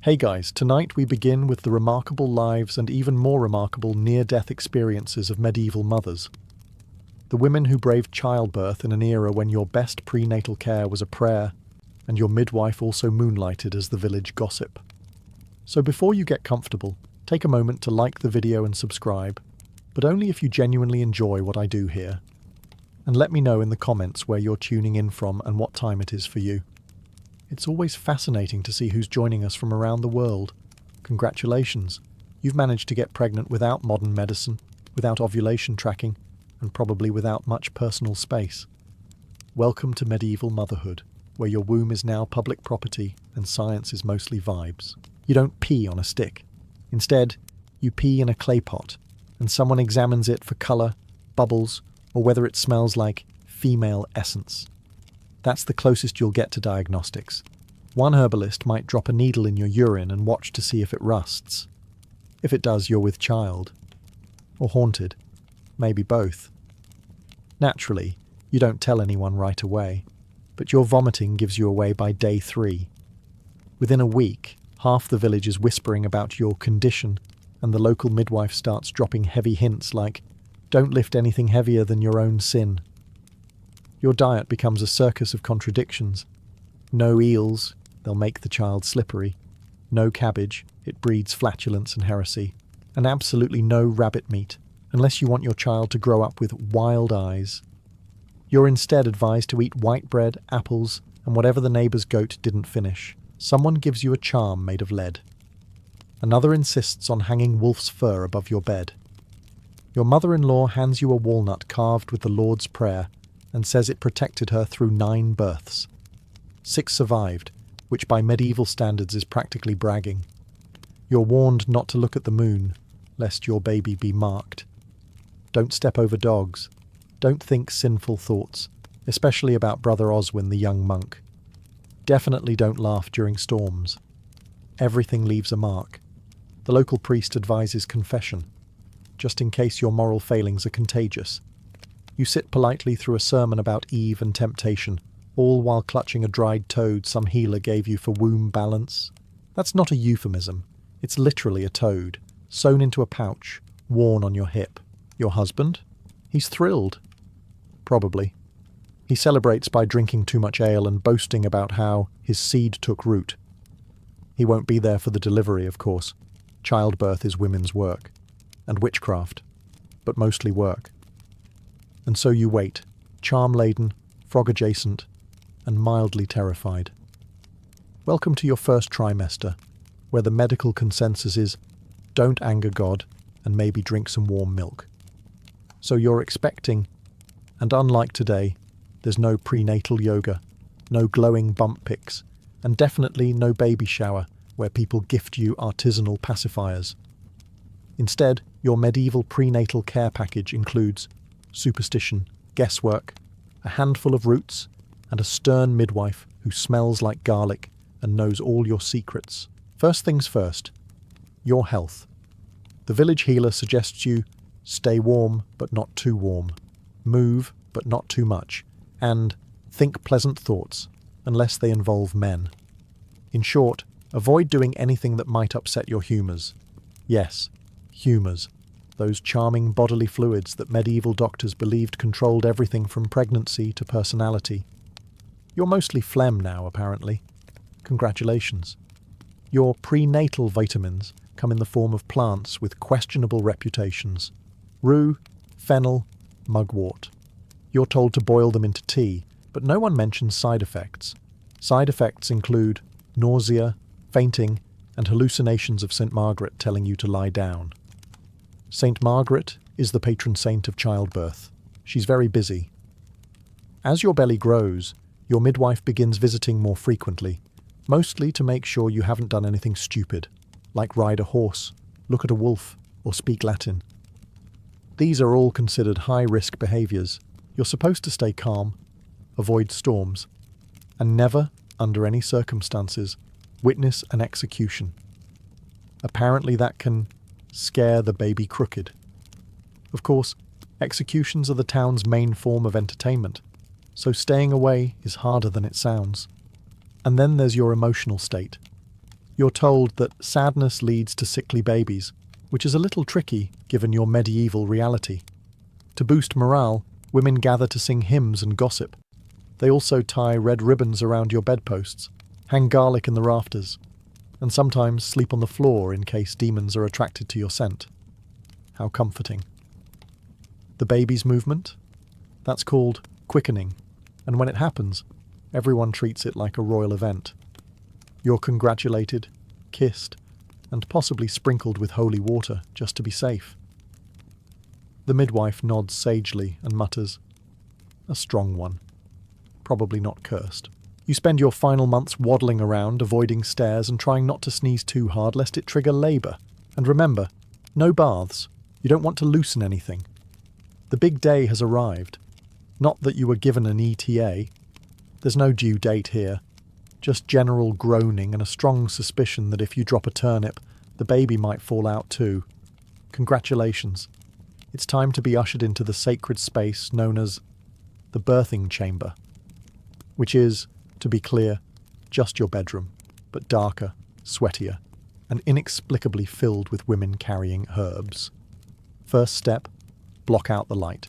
Hey guys, tonight we begin with the remarkable lives and even more remarkable near-death experiences of medieval mothers. The women who braved childbirth in an era when your best prenatal care was a prayer, and your midwife also moonlighted as the village gossip. So before you get comfortable, take a moment to like the video and subscribe, but only if you genuinely enjoy what I do here. And let me know in the comments where you're tuning in from and what time it is for you. It's always fascinating to see who's joining us from around the world. Congratulations, you've managed to get pregnant without modern medicine, without ovulation tracking, and probably without much personal space. Welcome to medieval motherhood, where your womb is now public property and science is mostly vibes. You don't pee on a stick. Instead, you pee in a clay pot, and someone examines it for colour, bubbles, or whether it smells like female essence. That's the closest you'll get to diagnostics. One herbalist might drop a needle in your urine and watch to see if it rusts. If it does, you're with child. Or haunted. Maybe both. Naturally, you don't tell anyone right away, but your vomiting gives you away by day 3. Within a week, half the village is whispering about your condition, and the local midwife starts dropping heavy hints like, "Don't lift anything heavier than your own sin." Your diet becomes a circus of contradictions. No eels, they'll make the child slippery. No cabbage, it breeds flatulence and heresy. And absolutely no rabbit meat, unless you want your child to grow up with wild eyes. You're instead advised to eat white bread, apples, and whatever the neighbour's goat didn't finish. Someone gives you a charm made of lead. Another insists on hanging wolf's fur above your bed. Your mother-in-law hands you a walnut carved with the Lord's Prayer and says it protected her through 9 births. 6 survived, which by medieval standards is practically bragging. You're warned not to look at the moon, lest your baby be marked. Don't step over dogs. Don't think sinful thoughts, especially about Brother Oswin the young monk. Definitely don't laugh during storms. Everything leaves a mark. The local priest advises confession, just in case your moral failings are contagious. You sit politely through a sermon about Eve and temptation, all while clutching a dried toad some healer gave you for womb balance. That's not a euphemism. It's literally a toad, sewn into a pouch, worn on your hip. Your husband? He's thrilled. Probably. He celebrates by drinking too much ale and boasting about how his seed took root. He won't be there for the delivery, of course. Childbirth is women's work. And witchcraft. But mostly work. And so you wait, charm-laden, frog-adjacent, and mildly terrified. Welcome to your first trimester, where the medical consensus is, don't anger God, and maybe drink some warm milk. So you're expecting, and unlike today, there's no prenatal yoga, no glowing bump pics, and definitely no baby shower, where people gift you artisanal pacifiers. Instead, your medieval prenatal care package includes superstition, guesswork, a handful of roots, and a stern midwife who smells like garlic and knows all your secrets. First things first, your health. The village healer suggests you stay warm but not too warm, move but not too much, and think pleasant thoughts, unless they involve men. In short, avoid doing anything that might upset your humours. Yes, humours. Those charming bodily fluids that medieval doctors believed controlled everything from pregnancy to personality. You're mostly phlegm now, apparently. Congratulations. Your prenatal vitamins come in the form of plants with questionable reputations. Rue, fennel, mugwort. You're told to boil them into tea, but no one mentions side effects. Side effects include nausea, fainting, and hallucinations of St. Margaret telling you to lie down. St. Margaret is the patron saint of childbirth. She's very busy. As your belly grows, your midwife begins visiting more frequently, mostly to make sure you haven't done anything stupid, like ride a horse, look at a wolf, or speak Latin. These are all considered high-risk behaviours. You're supposed to stay calm, avoid storms, and never, under any circumstances, witness an execution. Apparently that can scare the baby crooked. Of course, executions are the town's main form of entertainment, so staying away is harder than it sounds. And then there's your emotional state. You're told that sadness leads to sickly babies, which is a little tricky given your medieval reality. To boost morale, women gather to sing hymns and gossip. They also tie red ribbons around your bedposts, hang garlic in the rafters, and sometimes sleep on the floor in case demons are attracted to your scent. How comforting. The baby's movement? That's called quickening, and when it happens, everyone treats it like a royal event. You're congratulated, kissed, and possibly sprinkled with holy water just to be safe. The midwife nods sagely and mutters, "A strong one. Probably not cursed." You spend your final months waddling around, avoiding stairs and trying not to sneeze too hard lest it trigger labour. And remember, no baths. You don't want to loosen anything. The big day has arrived. Not that you were given an ETA. There's no due date here. Just general groaning and a strong suspicion that if you drop a turnip, the baby might fall out too. Congratulations. It's time to be ushered into the sacred space known as the birthing chamber, which is, to be clear, just your bedroom, but darker, sweatier, and inexplicably filled with women carrying herbs. First step, block out the light.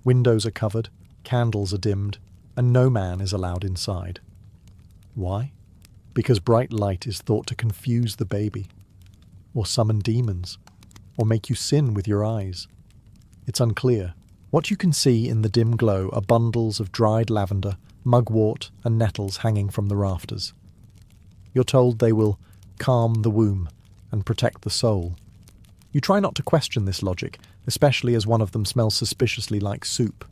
Windows are covered, candles are dimmed, and no man is allowed inside. Why? Because bright light is thought to confuse the baby, or summon demons, or make you sin with your eyes. It's unclear. What you can see in the dim glow are bundles of dried lavender, mugwort, and nettles hanging from the rafters. You're told they will calm the womb and protect the soul. You try not to question this logic, especially as one of them smells suspiciously like soup.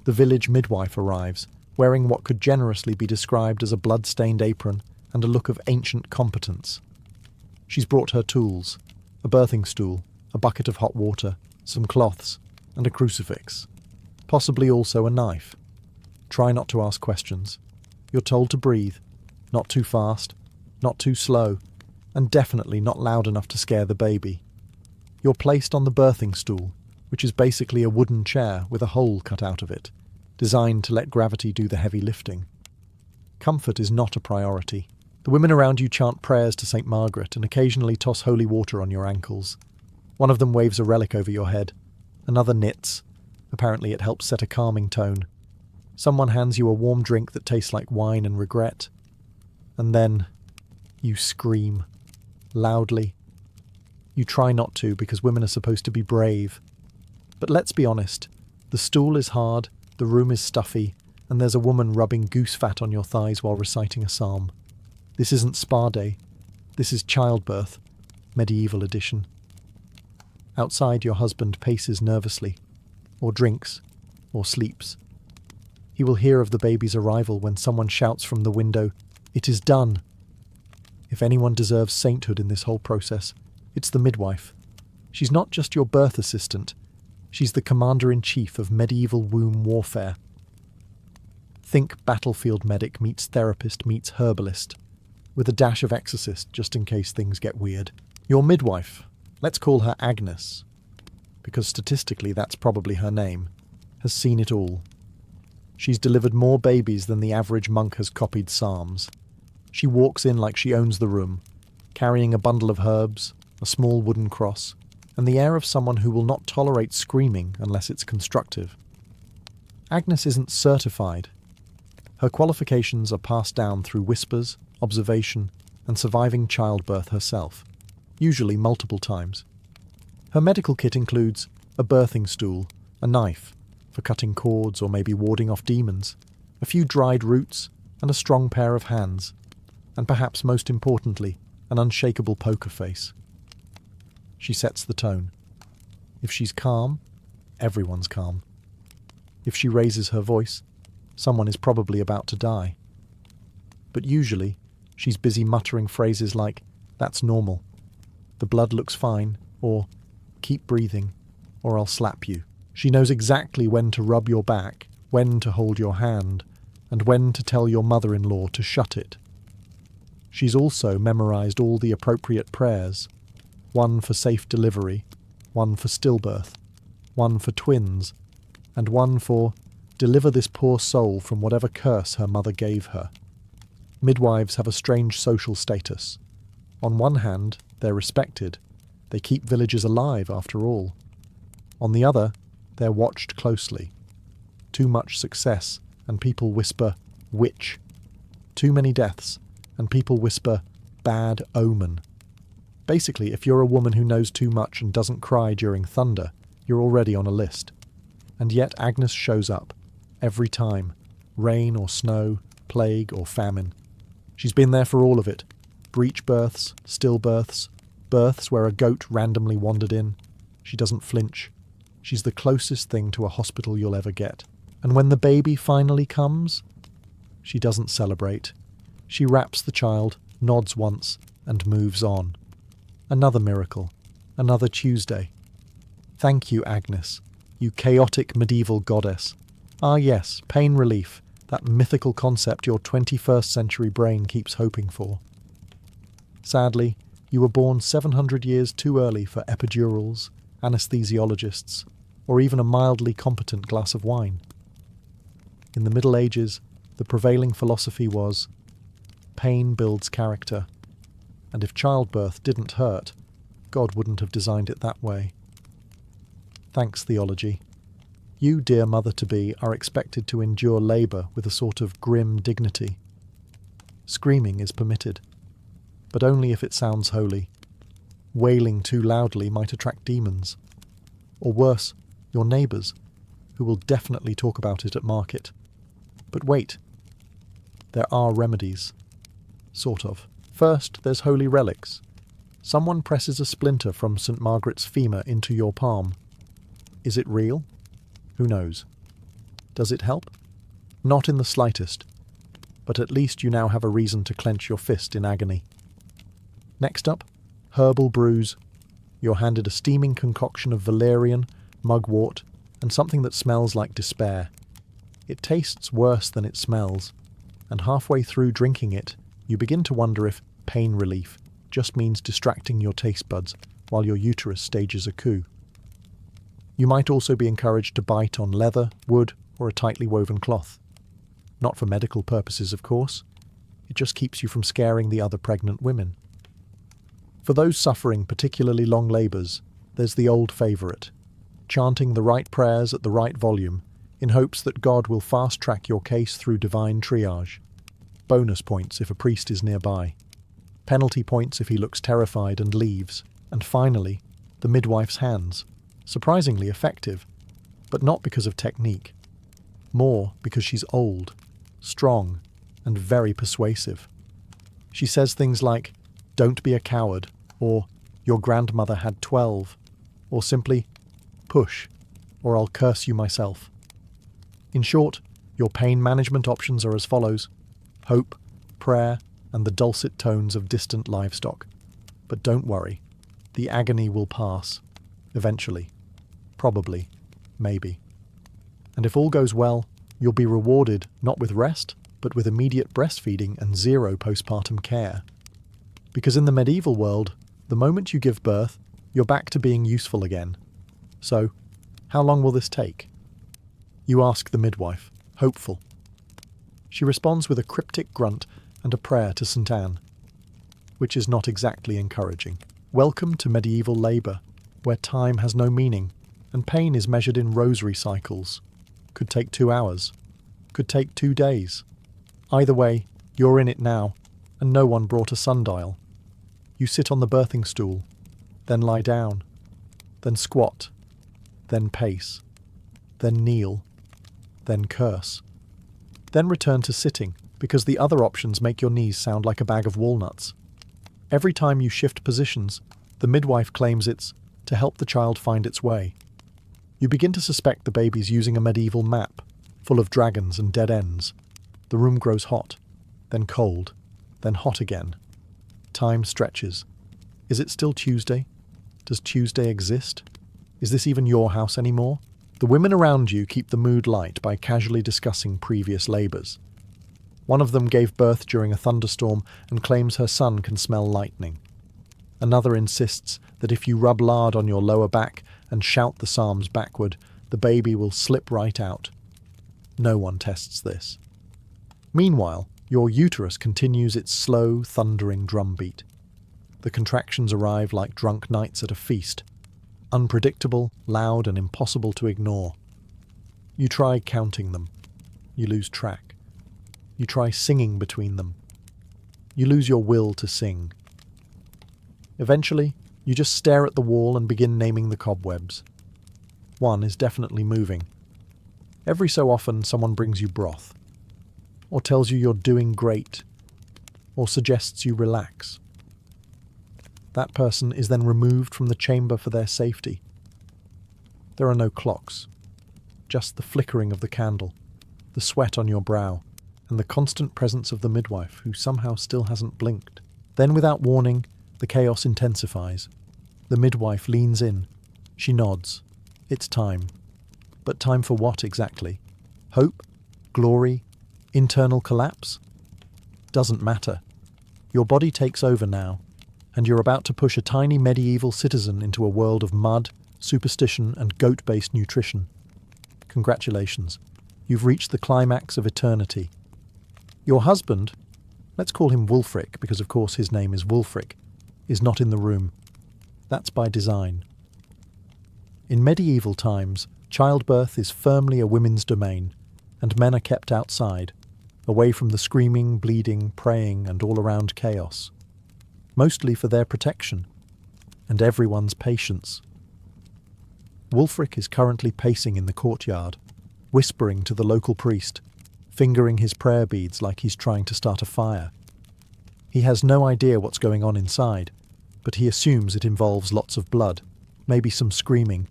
The village midwife arrives, wearing what could generously be described as a blood-stained apron and a look of ancient competence. She's brought her tools, a birthing stool, a bucket of hot water, some cloths, and a crucifix. Possibly also a knife. Try not to ask questions. You're told to breathe, not too fast, not too slow, and definitely not loud enough to scare the baby. You're placed on the birthing stool, which is basically a wooden chair with a hole cut out of it, designed to let gravity do the heavy lifting. Comfort is not a priority. The women around you chant prayers to St. Margaret and occasionally toss holy water on your ankles. One of them waves a relic over your head. Another knits. Apparently it helps set a calming tone. Someone hands you a warm drink that tastes like wine and regret. And then you scream. Loudly. You try not to because women are supposed to be brave. But let's be honest. The stool is hard, the room is stuffy, and there's a woman rubbing goose fat on your thighs while reciting a psalm. This isn't spa day. This is childbirth, medieval edition. Outside, your husband paces nervously, or drinks, or sleeps. He will hear of the baby's arrival when someone shouts from the window, "It is done!" If anyone deserves sainthood in this whole process, it's the midwife. She's not just your birth assistant, she's the commander-in-chief of medieval womb warfare. Think battlefield medic meets therapist meets herbalist, with a dash of exorcist just in case things get weird. Your midwife, let's call her Agnes, because statistically that's probably her name, has seen it all. She's delivered more babies than the average monk has copied psalms. She walks in like she owns the room, carrying a bundle of herbs, a small wooden cross, and the air of someone who will not tolerate screaming unless it's constructive. Agnes isn't certified. Her qualifications are passed down through whispers, observation, and surviving childbirth herself, usually multiple times. Her medical kit includes a birthing stool, a knife, for cutting cords or maybe warding off demons, a few dried roots, and a strong pair of hands, and perhaps most importantly, an unshakable poker face. She sets the tone. If she's calm, everyone's calm. If she raises her voice, someone is probably about to die. But usually, she's busy muttering phrases like, "That's normal," "The blood looks fine," or "Keep breathing," or "I'll slap you." She knows exactly when to rub your back, when to hold your hand, and when to tell your mother-in-law to shut it. She's also memorized all the appropriate prayers, one for safe delivery, one for stillbirth, one for twins, and one for deliver this poor soul from whatever curse her mother gave her. Midwives have a strange social status. On one hand, they're respected. They keep villages alive, after all. On the other, they're watched closely. Too much success, and people whisper, witch. Too many deaths, and people whisper, bad omen. Basically, if you're a woman who knows too much and doesn't cry during thunder, you're already on a list. And yet Agnes shows up, every time. Rain or snow, plague or famine. She's been there for all of it. Breech births, stillbirths, births where a goat randomly wandered in. She doesn't flinch. She's the closest thing to a hospital you'll ever get. And when the baby finally comes, she doesn't celebrate. She wraps the child, nods once, and moves on. Another miracle. Another Tuesday. Thank you, Agnes, you chaotic medieval goddess. Ah yes, pain relief, that mythical concept your 21st century brain keeps hoping for. Sadly, you were born 700 years too early for epidurals, anesthesiologists, or even a mildly competent glass of wine. In the Middle Ages, the prevailing philosophy was, pain builds character, and if childbirth didn't hurt, God wouldn't have designed it that way. Thanks, theology. You, dear mother-to-be, are expected to endure labour with a sort of grim dignity. Screaming is permitted, but only if it sounds holy. Wailing too loudly might attract demons. Or worse, your neighbours, who will definitely talk about it at market. But wait, there are remedies. Sort of. First, there's holy relics. Someone presses a splinter from St. Margaret's femur into your palm. Is it real? Who knows? Does it help? Not in the slightest, but at least you now have a reason to clench your fist in agony. Next up, herbal brews. You're handed a steaming concoction of valerian, mugwort, and something that smells like despair. It tastes worse than it smells, and halfway through drinking it, you begin to wonder if pain relief just means distracting your taste buds while your uterus stages a coup. You might also be encouraged to bite on leather, wood, or a tightly woven cloth. Not for medical purposes, of course. It just keeps you from scaring the other pregnant women. For those suffering particularly long labours, there's the old favourite, chanting the right prayers at the right volume in hopes that God will fast-track your case through divine triage. Bonus points if a priest is nearby. Penalty points if he looks terrified and leaves. And finally, the midwife's hands. Surprisingly effective, but not because of technique. More because she's old, strong, and very persuasive. She says things like, "Don't be a coward," or "Your grandmother had 12," or simply, "Push, or I'll curse you myself." In short, your pain management options are as follows: hope, prayer, and the dulcet tones of distant livestock. But don't worry, the agony will pass. Eventually. Probably. Maybe. And if all goes well, you'll be rewarded not with rest, but with immediate breastfeeding and zero postpartum care. Because in the medieval world, the moment you give birth, you're back to being useful again. So, how long will this take? You ask the midwife, hopeful. She responds with a cryptic grunt and a prayer to St. Anne, which is not exactly encouraging. Welcome to medieval labour, where time has no meaning, and pain is measured in rosary cycles. Could take 2 hours. Could take 2 days. Either way, you're in it now, and no one brought a sundial. You sit on the birthing stool, then lie down, then squat, then pace, then kneel, then curse. Then return to sitting, because the other options make your knees sound like a bag of walnuts. Every time you shift positions, the midwife claims it's to help the child find its way. You begin to suspect the baby's using a medieval map, full of dragons and dead ends. The room grows hot, then cold, then hot again. Time stretches. Is it still Tuesday? Does Tuesday exist? Is this even your house anymore? The women around you keep the mood light by casually discussing previous labours. One of them gave birth during a thunderstorm and claims her son can smell lightning. Another insists that if you rub lard on your lower back and shout the psalms backward, the baby will slip right out. No one tests this. Meanwhile, your uterus continues its slow, thundering drumbeat. The contractions arrive like drunk knights at a feast, unpredictable, loud, and impossible to ignore. You try counting them. You lose track. You try singing between them. You lose your will to sing. Eventually, you just stare at the wall and begin naming the cobwebs. One is definitely moving. Every so often, someone brings you broth, or tells you you're doing great, or suggests you relax. That person is then removed from the chamber for their safety. There are no clocks, just the flickering of the candle, the sweat on your brow, and the constant presence of the midwife, who somehow still hasn't blinked. Then, without warning, the chaos intensifies. The midwife leans in. She nods. It's time. But time for what exactly? Hope? Glory? Internal collapse? Doesn't matter. Your body takes over now, and you're about to push a tiny medieval citizen into a world of mud, superstition, and goat-based nutrition. Congratulations. You've reached the climax of eternity. Your husband, let's call him Wulfric, because of course his name is Wulfric, is not in the room. That's by design. In medieval times, childbirth is firmly a women's domain, and men are kept outside, away from the screaming, bleeding, praying, and all-around chaos, mostly for their protection, and everyone's patience. Wulfric is currently pacing in the courtyard, whispering to the local priest, fingering his prayer beads like he's trying to start a fire. He has no idea what's going on inside, but he assumes it involves lots of blood, maybe some screaming,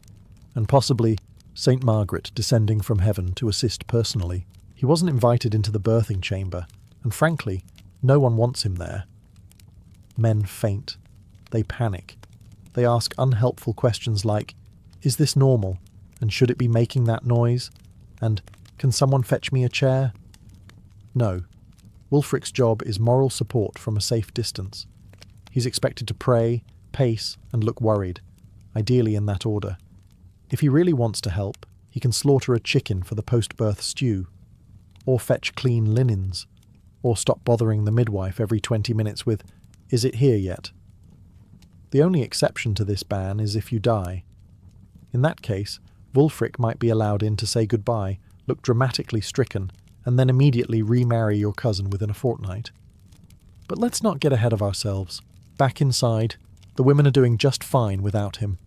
and possibly Saint Margaret descending from heaven to assist personally. He wasn't invited into the birthing chamber, and frankly, no one wants him there. Men faint. They panic. They ask unhelpful questions like, "Is this normal? And should it be making that noise? And can someone fetch me a chair?" No. Wulfric's job is moral support from a safe distance. He's expected to pray, pace, and look worried, ideally in that order. If he really wants to help, he can slaughter a chicken for the post-birth stew, or fetch clean linens, or stop bothering the midwife every 20 minutes with, "Is it here yet?" The only exception to this ban is if you die. In that case, Wulfric might be allowed in to say goodbye, look dramatically stricken, and then immediately remarry your cousin within a fortnight. But let's not get ahead of ourselves. Back inside, the women are doing just fine without him.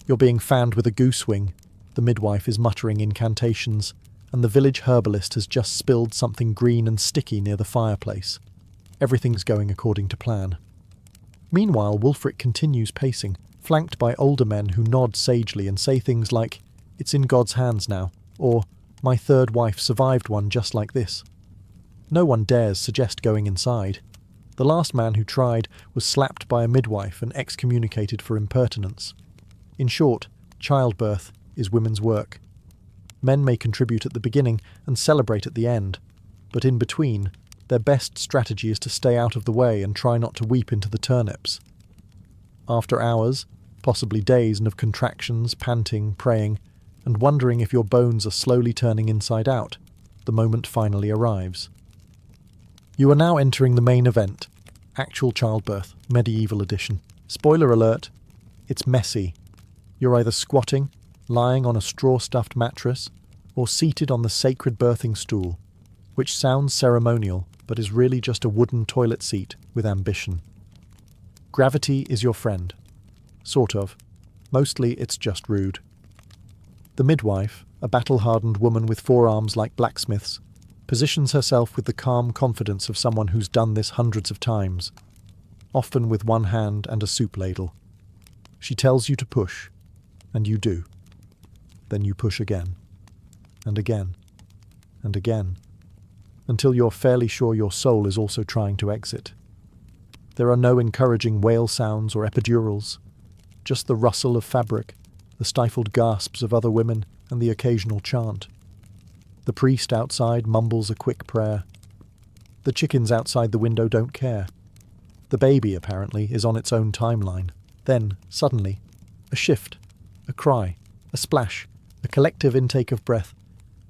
You're being fanned with a goose wing, the midwife is muttering incantations, and the village herbalist has just spilled something green and sticky near the fireplace. Everything's going according to plan. Meanwhile, Wulfric continues pacing, flanked by older men who nod sagely and say things like, "It's in God's hands now," or "My third wife survived one just like this." No one dares suggest going inside. The last man who tried was slapped by a midwife and excommunicated for impertinence. In short, childbirth is women's work. Men may contribute at the beginning and celebrate at the end, but in between, their best strategy is to stay out of the way and try not to weep into the turnips. After hours, possibly days of contractions, panting, praying, and wondering if your bones are slowly turning inside out, the moment finally arrives. You are now entering the main event, actual childbirth, medieval edition. Spoiler alert, it's messy. You're either squatting, lying on a straw-stuffed mattress, or seated on the sacred birthing stool, which sounds ceremonial but is really just a wooden toilet seat with ambition. Gravity is your friend. Sort of. Mostly it's just rude. The midwife, a battle-hardened woman with forearms like blacksmiths, positions herself with the calm confidence of someone who's done this hundreds of times, often with one hand and a soup ladle. She tells you to push, and you do. Then you push again, and again, and again, until you're fairly sure your soul is also trying to exit. There are no encouraging wail sounds or epidurals, just the rustle of fabric, the stifled gasps of other women, and the occasional chant. The priest outside mumbles a quick prayer. The chickens outside the window don't care. The baby, apparently, is on its own timeline. Then, suddenly, a shift, a cry, a splash, a collective intake of breath,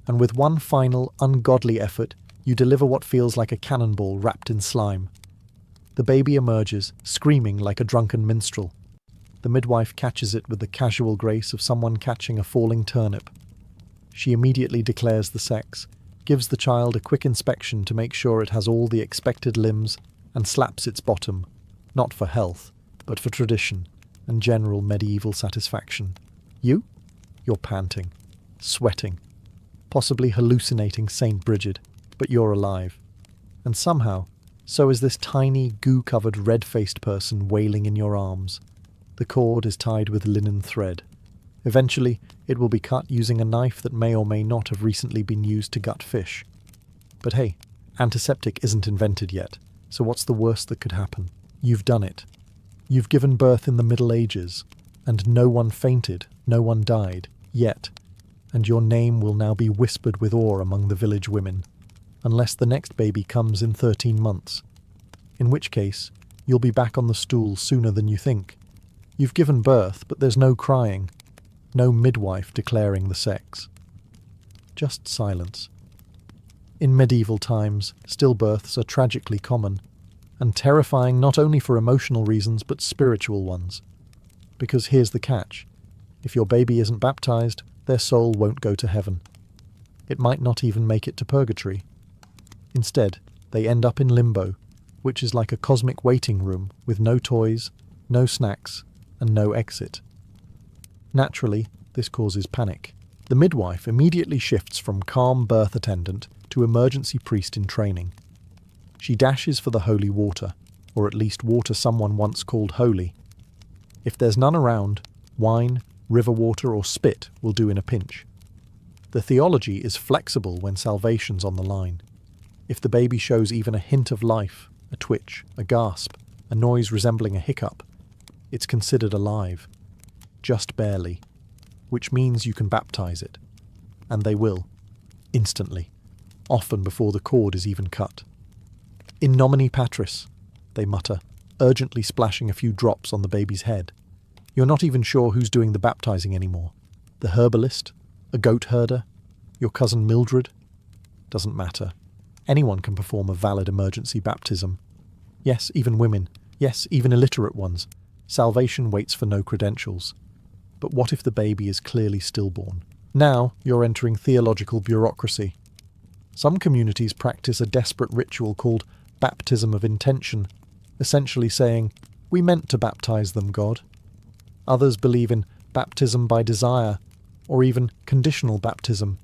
and with one final, ungodly effort, you deliver what feels like a cannonball wrapped in slime. The baby emerges, screaming like a drunken minstrel. The midwife catches it with the casual grace of someone catching a falling turnip. She immediately declares the sex, gives the child a quick inspection to make sure it has all the expected limbs, and slaps its bottom, not for health, but for tradition and general medieval satisfaction. You? You're panting, sweating, possibly hallucinating St. Bridget, but you're alive. And somehow, so is this tiny, goo-covered, red-faced person wailing in your arms. The cord is tied with linen thread. Eventually, it will be cut using a knife that may or may not have recently been used to gut fish. But hey, antiseptic isn't invented yet, so what's the worst that could happen? You've done it. You've given birth in the Middle Ages, and no one fainted, no one died, yet, and your name will now be whispered with awe among the village women, unless the next baby comes in 13 months, in which case you'll be back on the stool sooner than you think. You've given birth, but there's no crying, no midwife declaring the sex. Just silence. In medieval times, stillbirths are tragically common, and terrifying not only for emotional reasons but spiritual ones. Because here's the catch. If your baby isn't baptized, their soul won't go to heaven. It might not even make it to purgatory. Instead, they end up in limbo, which is like a cosmic waiting room with no toys, no snacks, and no exit. Naturally, this causes panic. The midwife immediately shifts from calm birth attendant to emergency priest in training. She dashes for the holy water, or at least water someone once called holy. If there's none around, wine, river water, or spit will do in a pinch. The theology is flexible when salvation's on the line. If the baby shows even a hint of life, a twitch, a gasp, a noise resembling a hiccup, it's considered alive. Just barely. Which means you can baptize it. And they will. Instantly. Often before the cord is even cut. In nomine patris, they mutter, urgently splashing a few drops on the baby's head. You're not even sure who's doing the baptizing anymore. The herbalist? A goat herder? Your cousin Mildred? Doesn't matter. Anyone can perform a valid emergency baptism. Yes, even women. Yes, even illiterate ones. Salvation waits for no credentials. But what if the baby is clearly stillborn? Now you're entering theological bureaucracy. Some communities practice a desperate ritual called baptism of intention, essentially saying, "We meant to baptize them, God." Others believe in baptism by desire, or even conditional baptism,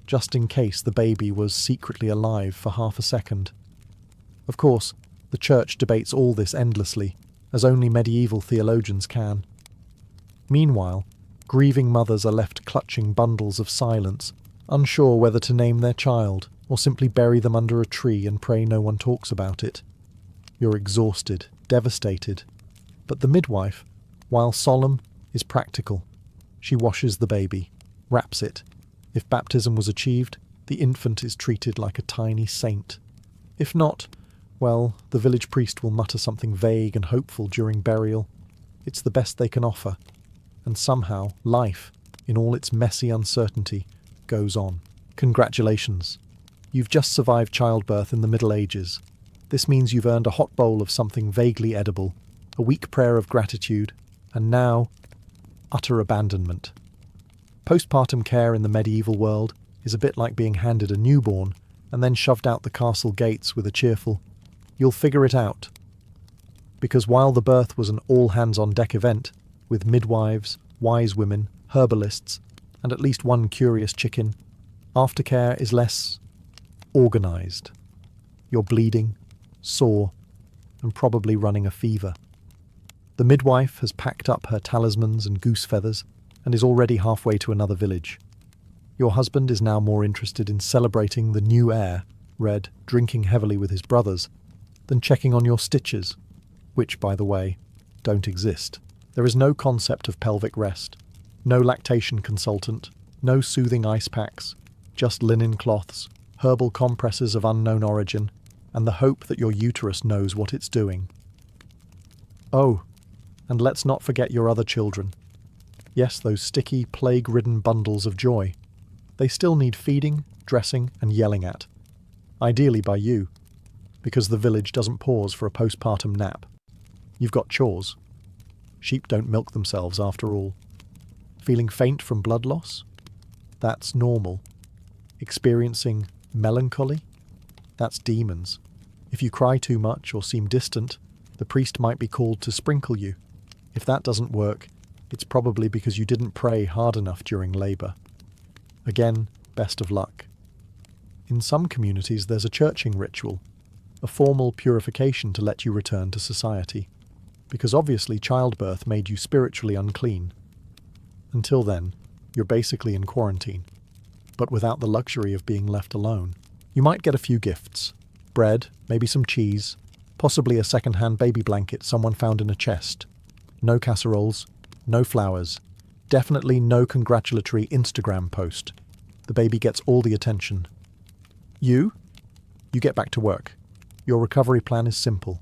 just in case the baby was secretly alive for half a second. Of course, the Church debates all this endlessly, as only medieval theologians can. Meanwhile, grieving mothers are left clutching bundles of silence, unsure whether to name their child or simply bury them under a tree and pray no one talks about it. You're exhausted, devastated. But the midwife, while solemn, is practical. She washes the baby, wraps it. If baptism was achieved, the infant is treated like a tiny saint. If not, well, the village priest will mutter something vague and hopeful during burial. It's the best they can offer. And somehow, life, in all its messy uncertainty, goes on. Congratulations. You've just survived childbirth in the Middle Ages. This means you've earned a hot bowl of something vaguely edible, a weak prayer of gratitude, and now, utter abandonment. Postpartum care in the medieval world is a bit like being handed a newborn and then shoved out the castle gates with a cheerful, "You'll figure it out." Because while the birth was an all-hands-on-deck event, with midwives, wise women, herbalists, and at least one curious chicken, aftercare is less organised. You're bleeding, sore, and probably running a fever. The midwife has packed up her talismans and goose feathers and is already halfway to another village. Your husband is now more interested in celebrating the new heir, Red, drinking heavily with his brothers, than checking on your stitches, which, by the way, don't exist. There is no concept of pelvic rest, no lactation consultant, no soothing ice packs, just linen cloths, herbal compresses of unknown origin, and the hope that your uterus knows what it's doing. Oh, and let's not forget your other children. Yes, those sticky, plague-ridden bundles of joy. They still need feeding, dressing, and yelling at. Ideally by you. because the village doesn't pause for a postpartum nap. You've got chores. Sheep don't milk themselves after all. Feeling faint from blood loss? That's normal. Experiencing melancholy? That's demons. If you cry too much or seem distant, the priest might be called to sprinkle you. If that doesn't work, it's probably because you didn't pray hard enough during labour. Again, best of luck. In some communities there's a churching ritual, a formal purification to let you return to society, because obviously childbirth made you spiritually unclean. Until then, you're basically in quarantine, but without the luxury of being left alone. You might get a few gifts: bread, maybe some cheese, possibly a second-hand baby blanket someone found in a chest. No casseroles, no flowers, definitely no congratulatory Instagram post. The baby gets all the attention. You get back to work. Your recovery plan is simple.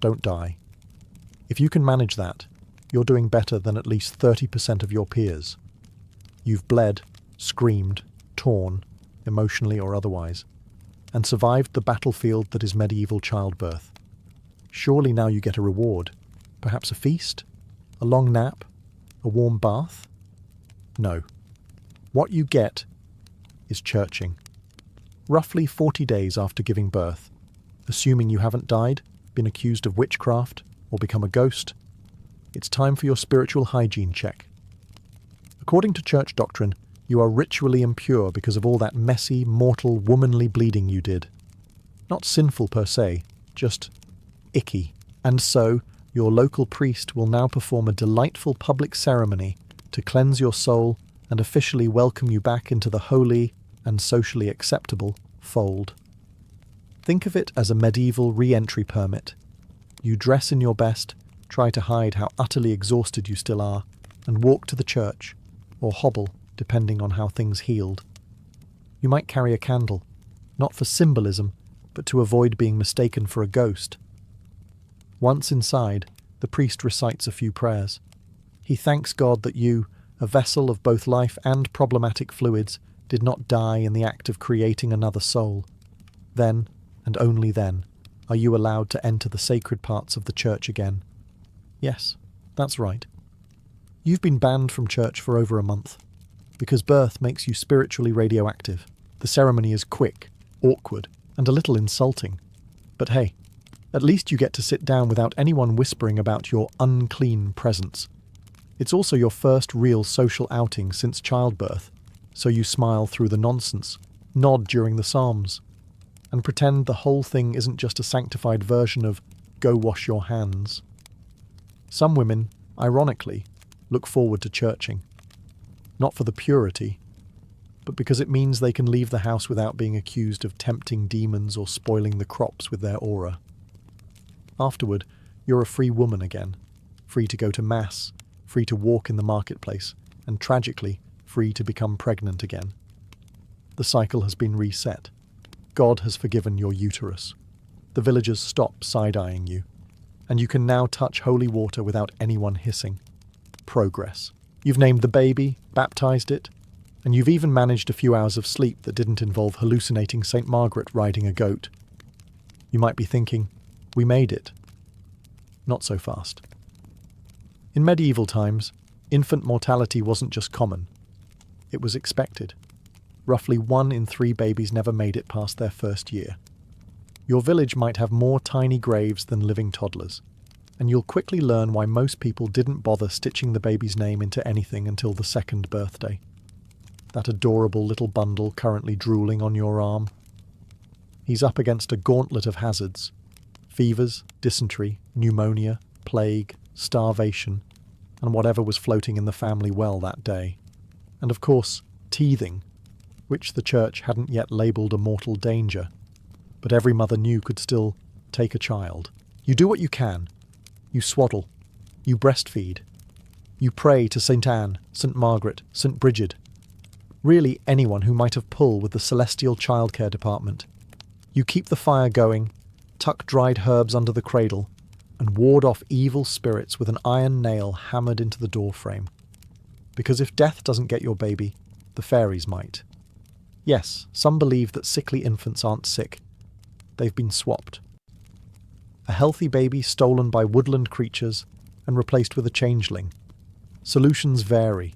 Don't die. If you can manage that, you're doing better than at least 30% of your peers. You've bled, screamed, torn, emotionally or otherwise, and survived the battlefield that is medieval childbirth. Surely now you get a reward. Perhaps a feast? A long nap? A warm bath? No. What you get is churching. Roughly 40 days after giving birth, assuming you haven't died, been accused of witchcraft, or become a ghost, it's time for your spiritual hygiene check. According to church doctrine, you are ritually impure because of all that messy, mortal, womanly bleeding you did. Not sinful per se, just icky. And so, your local priest will now perform a delightful public ceremony to cleanse your soul and officially welcome you back into the holy and socially acceptable fold. Think of it as a medieval re-entry permit. You dress in your best, try to hide how utterly exhausted you still are, and walk to the church, or hobble, depending on how things healed. You might carry a candle, not for symbolism, but to avoid being mistaken for a ghost. Once inside, the priest recites a few prayers. He thanks God that you, a vessel of both life and problematic fluids, did not die in the act of creating another soul. Then, and only then, are you allowed to enter the sacred parts of the church again. Yes, that's right. You've been banned from church for over a month, because birth makes you spiritually radioactive. The ceremony is quick, awkward, and a little insulting. But hey, at least you get to sit down without anyone whispering about your unclean presence. It's also your first real social outing since childbirth, so you smile through the nonsense, nod during the psalms, and pretend the whole thing isn't just a sanctified version of "go wash your hands." Some women, ironically, look forward to churching. Not for the purity, but because it means they can leave the house without being accused of tempting demons or spoiling the crops with their aura. Afterward, you're a free woman again, free to go to mass, free to walk in the marketplace, and tragically, free to become pregnant again. The cycle has been reset. God has forgiven your uterus. The villagers stop side-eyeing you, and you can now touch holy water without anyone hissing. Progress. You've named the baby, baptized it, and you've even managed a few hours of sleep that didn't involve hallucinating St. Margaret riding a goat. You might be thinking, we made it. Not so fast. In medieval times, infant mortality wasn't just common. It was expected. Roughly 1 in 3 babies never made it past their first year. Your village might have more tiny graves than living toddlers, and you'll quickly learn why most people didn't bother stitching the baby's name into anything until the 2nd birthday. That adorable little bundle currently drooling on your arm. He's up against a gauntlet of hazards: fevers, dysentery, pneumonia, plague, starvation, and whatever was floating in the family well that day. And of course, teething, which the church hadn't yet labelled a mortal danger, but every mother knew could still take a child. You do what you can. You swaddle. You breastfeed. You pray to St. Anne, St. Margaret, St. Bridget. Really anyone who might have pull with the celestial childcare department. You keep the fire going, tuck dried herbs under the cradle, and ward off evil spirits with an iron nail hammered into the doorframe. Because if death doesn't get your baby, the fairies might. Yes, some believe that sickly infants aren't sick. They've been swapped. A healthy baby stolen by woodland creatures and replaced with a changeling. Solutions vary.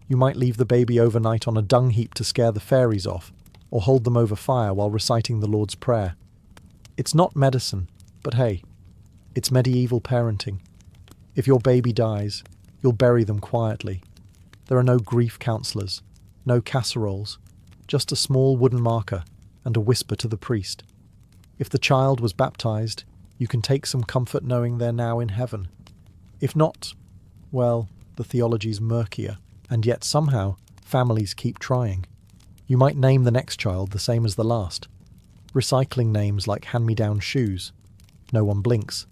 You might leave the baby overnight on a dung heap to scare the fairies off, or hold them over fire while reciting the Lord's Prayer. It's not medicine, but hey, it's medieval parenting. If your baby dies, you'll bury them quietly. There are no grief counsellors, no casseroles, just a small wooden marker and a whisper to the priest. If the child was baptized, you can take some comfort knowing they're now in heaven. If not, well, the theology's murkier, and yet somehow families keep trying. You might name the next child the same as the last, recycling names like hand-me-down shoes. No one blinks.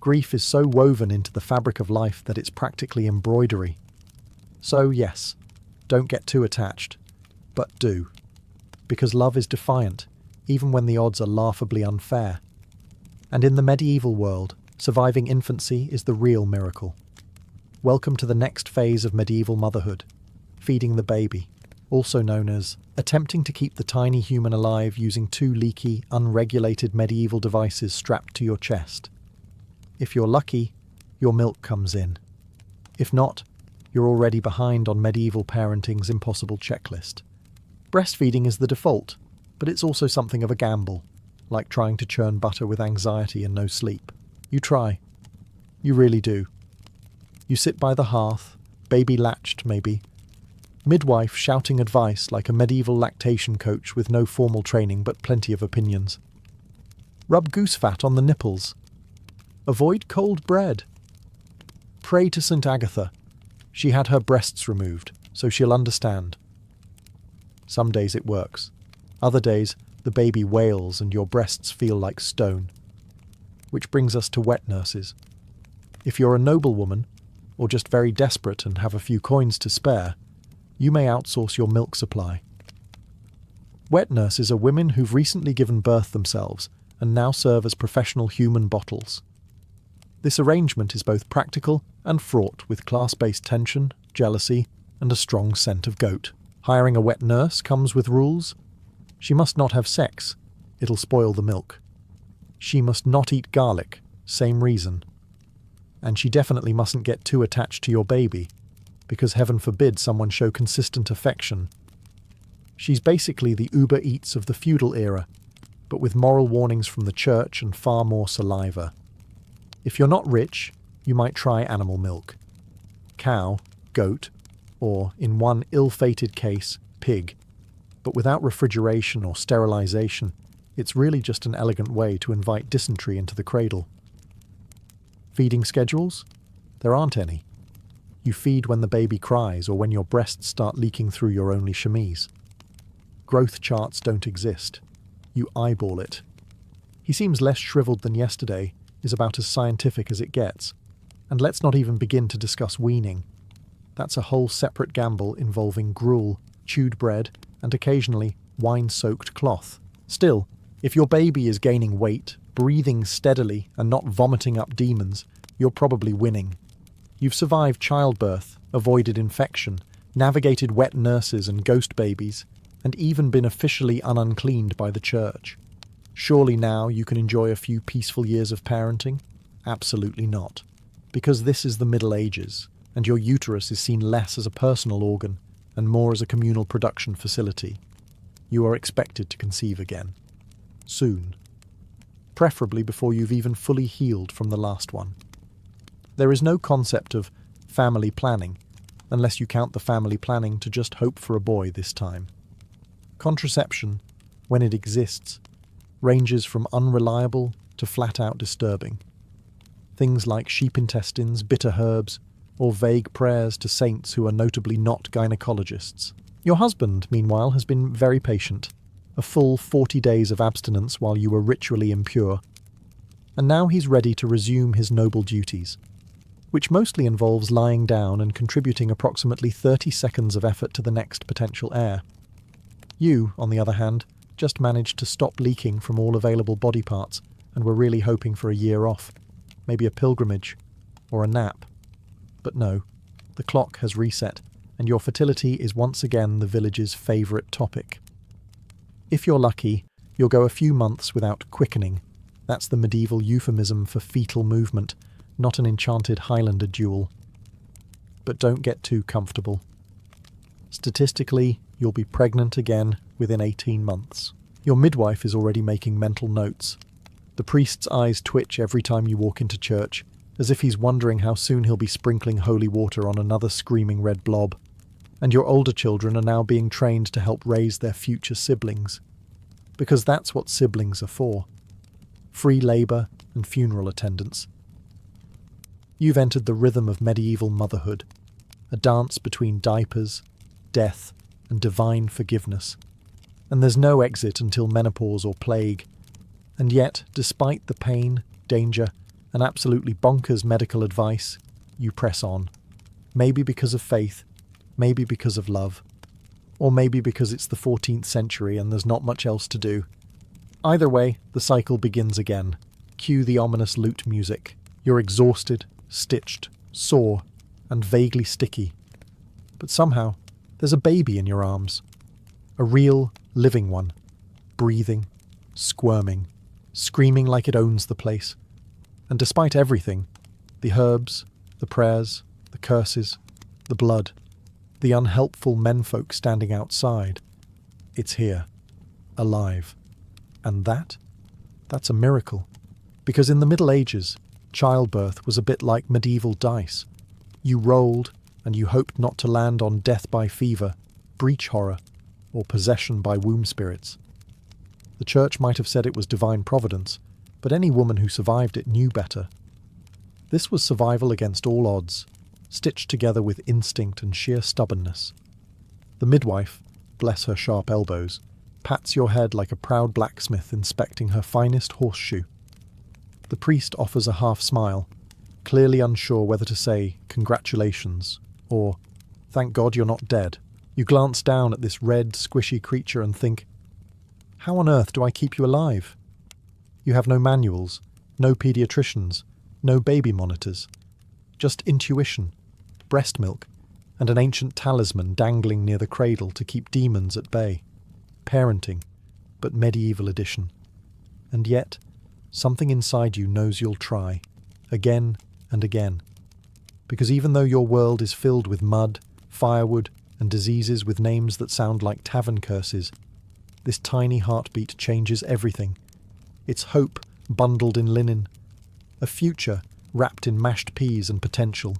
Grief is so woven into the fabric of life that it's practically embroidery. So yes, don't get too attached, but do. Because love is defiant, even when the odds are laughably unfair. And in the medieval world, surviving infancy is the real miracle. Welcome to the next phase of medieval motherhood, feeding the baby, also known as attempting to keep the tiny human alive using two leaky, unregulated medieval devices strapped to your chest. If you're lucky, your milk comes in. If not, you're already behind on medieval parenting's impossible checklist. Breastfeeding is the default, but it's also something of a gamble, like trying to churn butter with anxiety and no sleep. You try. You really do. You sit by the hearth, baby latched maybe, midwife shouting advice like a medieval lactation coach with no formal training but plenty of opinions. Rub goose fat on the nipples. Avoid cold bread. Pray to St. Agatha. She had her breasts removed, so she'll understand. Some days it works. Other days, the baby wails and your breasts feel like stone. Which brings us to wet nurses. If you're a noblewoman, or just very desperate and have a few coins to spare, you may outsource your milk supply. Wet nurses are women who've recently given birth themselves and now serve as professional human bottles. This arrangement is both practical and fraught with class-based tension, jealousy, and a strong scent of goat. Hiring a wet nurse comes with rules. She must not have sex. It'll spoil the milk. She must not eat garlic. Same reason. And she definitely mustn't get too attached to your baby, because heaven forbid someone show consistent affection. She's basically the Uber Eats of the feudal era, but with moral warnings from the church and far more saliva. If you're not rich, you might try animal milk. Cow, goat, or, in one ill-fated case, pig. But without refrigeration or sterilization, it's really just an elegant way to invite dysentery into the cradle. Feeding schedules? There aren't any. You feed when the baby cries or when your breasts start leaking through your only chemise. Growth charts don't exist. You eyeball it. He seems less shriveled than yesterday is about as scientific as it gets. And let's not even begin to discuss weaning. That's a whole separate gamble involving gruel, chewed bread, and occasionally wine-soaked cloth. Still, if your baby is gaining weight, breathing steadily, and not vomiting up demons, you're probably winning. You've survived childbirth, avoided infection, navigated wet nurses and ghost babies, and even been officially uncleaned by the church. Surely now you can enjoy a few peaceful years of parenting? Absolutely not. Because this is the Middle Ages, and your uterus is seen less as a personal organ and more as a communal production facility. You are expected to conceive again. Soon. Preferably before you've even fully healed from the last one. There is no concept of family planning, unless you count the family planning to just hope for a boy this time. Contraception, when it exists, ranges from unreliable to flat-out disturbing. Things like sheep intestines, bitter herbs, or vague prayers to saints who are notably not gynecologists. Your husband, meanwhile, has been very patient. A full 40 days of abstinence while you were ritually impure. And now he's ready to resume his noble duties, which mostly involves lying down and contributing approximately 30 seconds of effort to the next potential heir. You, on the other hand, just managed to stop leaking from all available body parts and were really hoping for a year off, maybe a pilgrimage, or a nap. But no, the clock has reset, and your fertility is once again the village's favourite topic. If you're lucky, you'll go a few months without quickening, That's the medieval euphemism for fetal movement, not an enchanted Highlander duel. But don't get too comfortable. Statistically, you'll be pregnant again within 18 months. Your midwife is already making mental notes. The priest's eyes twitch every time you walk into church, as if he's wondering how soon he'll be sprinkling holy water on another screaming red blob. And your older children are now being trained to help raise their future siblings. Because that's what siblings are for. Free labour and funeral attendance. You've entered the rhythm of medieval motherhood, a dance between diapers, death, and divine forgiveness. And there's no exit until menopause or plague. And yet, despite the pain, danger, and absolutely bonkers medical advice, you press on. Maybe because of faith, maybe because of love, or maybe because it's the 14th century and there's not much else to do. Either way, the cycle begins again. Cue the ominous lute music. You're exhausted, stitched, sore, and vaguely sticky. But somehow, there's a baby in your arms. A real, living one. Breathing, squirming, screaming like it owns the place. And despite everything, the herbs, the prayers, the curses, the blood, the unhelpful menfolk standing outside, it's here, alive. And that's a miracle. Because in the Middle Ages, childbirth was a bit like medieval dice. You rolled, and you hoped not to land on death by fever, breech horror, or possession by womb spirits. The church might have said it was divine providence, but any woman who survived it knew better. This was survival against all odds, stitched together with instinct and sheer stubbornness. The midwife, bless her sharp elbows, pats your head like a proud blacksmith inspecting her finest horseshoe. The priest offers a half smile, clearly unsure whether to say congratulations or thank God you're not dead. You glance down at this red, squishy creature and think, how on earth do I keep you alive? You have no manuals, no paediatricians, no baby monitors, just intuition, breast milk, and an ancient talisman dangling near the cradle to keep demons at bay. Parenting, but medieval edition. And yet, something inside you knows you'll try, again and again. Because even though your world is filled with mud, firewood, and diseases with names that sound like tavern curses, this tiny heartbeat changes everything. It's hope bundled in linen, a future wrapped in mashed peas and potential.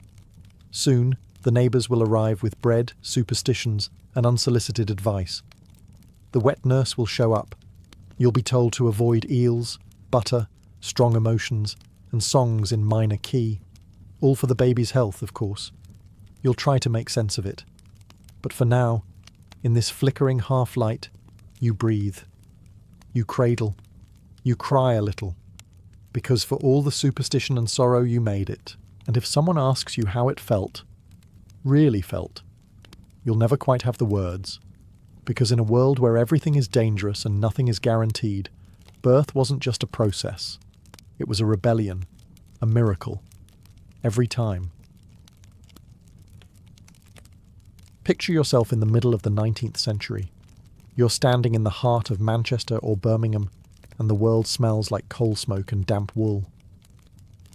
Soon, the neighbours will arrive with bread, superstitions, and unsolicited advice. The wet nurse will show up. You'll be told to avoid eels, butter, strong emotions, and songs in minor key. All for the baby's health, of course. You'll try to make sense of it. But for now, in this flickering half-light, you breathe. You cradle. You cry a little. Because for all the superstition and sorrow you made it, and if someone asks you how it felt, really felt, you'll never quite have the words. Because in a world where everything is dangerous and nothing is guaranteed, birth wasn't just a process. It was a rebellion, a miracle. Every time. Picture yourself in the middle of the 19th century. You're standing in the heart of Manchester or Birmingham, and the world smells like coal smoke and damp wool.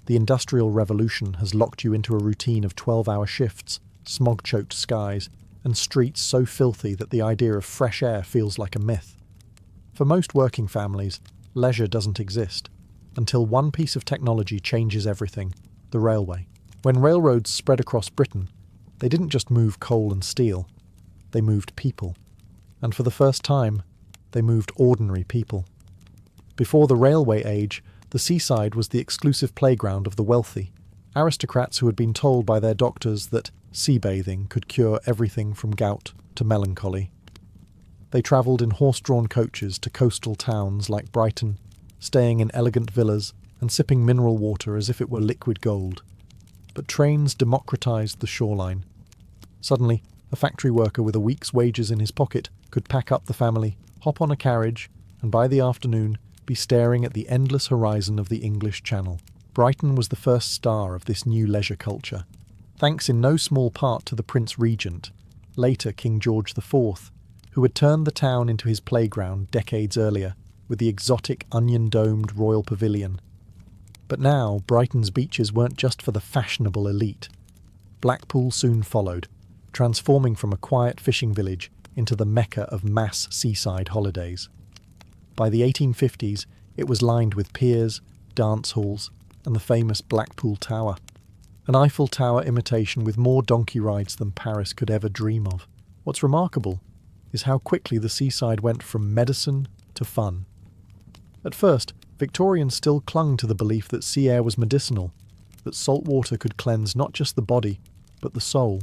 The Industrial Revolution has locked you into a routine of 12-hour shifts, smog-choked skies, and streets so filthy that the idea of fresh air feels like a myth. For most working families, leisure doesn't exist, until one piece of technology changes everything: the railway. When railroads spread across Britain, they didn't just move coal and steel, they moved people. And for the first time, they moved ordinary people. Before the railway age, the seaside was the exclusive playground of the wealthy, aristocrats who had been told by their doctors that sea bathing could cure everything from gout to melancholy. They travelled in horse-drawn coaches to coastal towns like Brighton, staying in elegant villas and sipping mineral water as if it were liquid gold. But trains democratised the shoreline. Suddenly, a factory worker with a week's wages in his pocket could pack up the family, hop on a carriage, and by the afternoon be staring at the endless horizon of the English Channel. Brighton was the first star of this new leisure culture, thanks in no small part to the Prince Regent, later King George IV, who had turned the town into his playground decades earlier, with the exotic onion-domed Royal Pavilion. But now, Brighton's beaches weren't just for the fashionable elite. Blackpool soon followed, transforming from a quiet fishing village into the mecca of mass seaside holidays. By the 1850s, it was lined with piers, dance halls, and the famous Blackpool Tower, an Eiffel Tower imitation with more donkey rides than Paris could ever dream of. What's remarkable is how quickly the seaside went from medicine to fun. At first, Victorians still clung to the belief that sea air was medicinal, that salt water could cleanse not just the body, but the soul.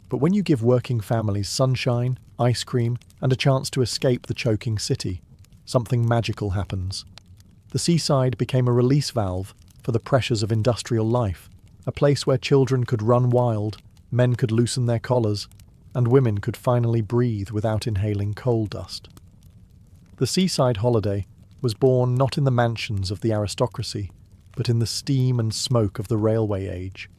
But when you give working families sunshine, ice cream, and a chance to escape the choking city, something magical happens. The seaside became a release valve for the pressures of industrial life, a place where children could run wild, men could loosen their collars, and women could finally breathe without inhaling coal dust. The seaside holiday was born not in the mansions of the aristocracy, but in the steam and smoke of the railway age,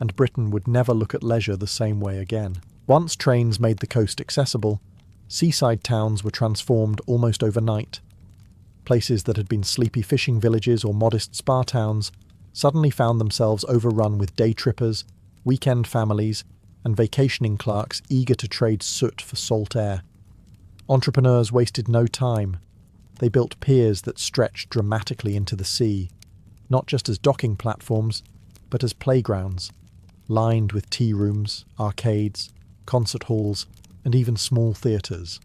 and Britain would never look at leisure the same way again. Once trains made the coast accessible, seaside towns were transformed almost overnight. Places that had been sleepy fishing villages or modest spa towns suddenly found themselves overrun with day trippers, weekend families, and vacationing clerks eager to trade soot for salt air. Entrepreneurs wasted no time. They built piers that stretched dramatically into the sea, not just as docking platforms, but as playgrounds, lined with tea rooms, arcades, concert halls, and even small theatres.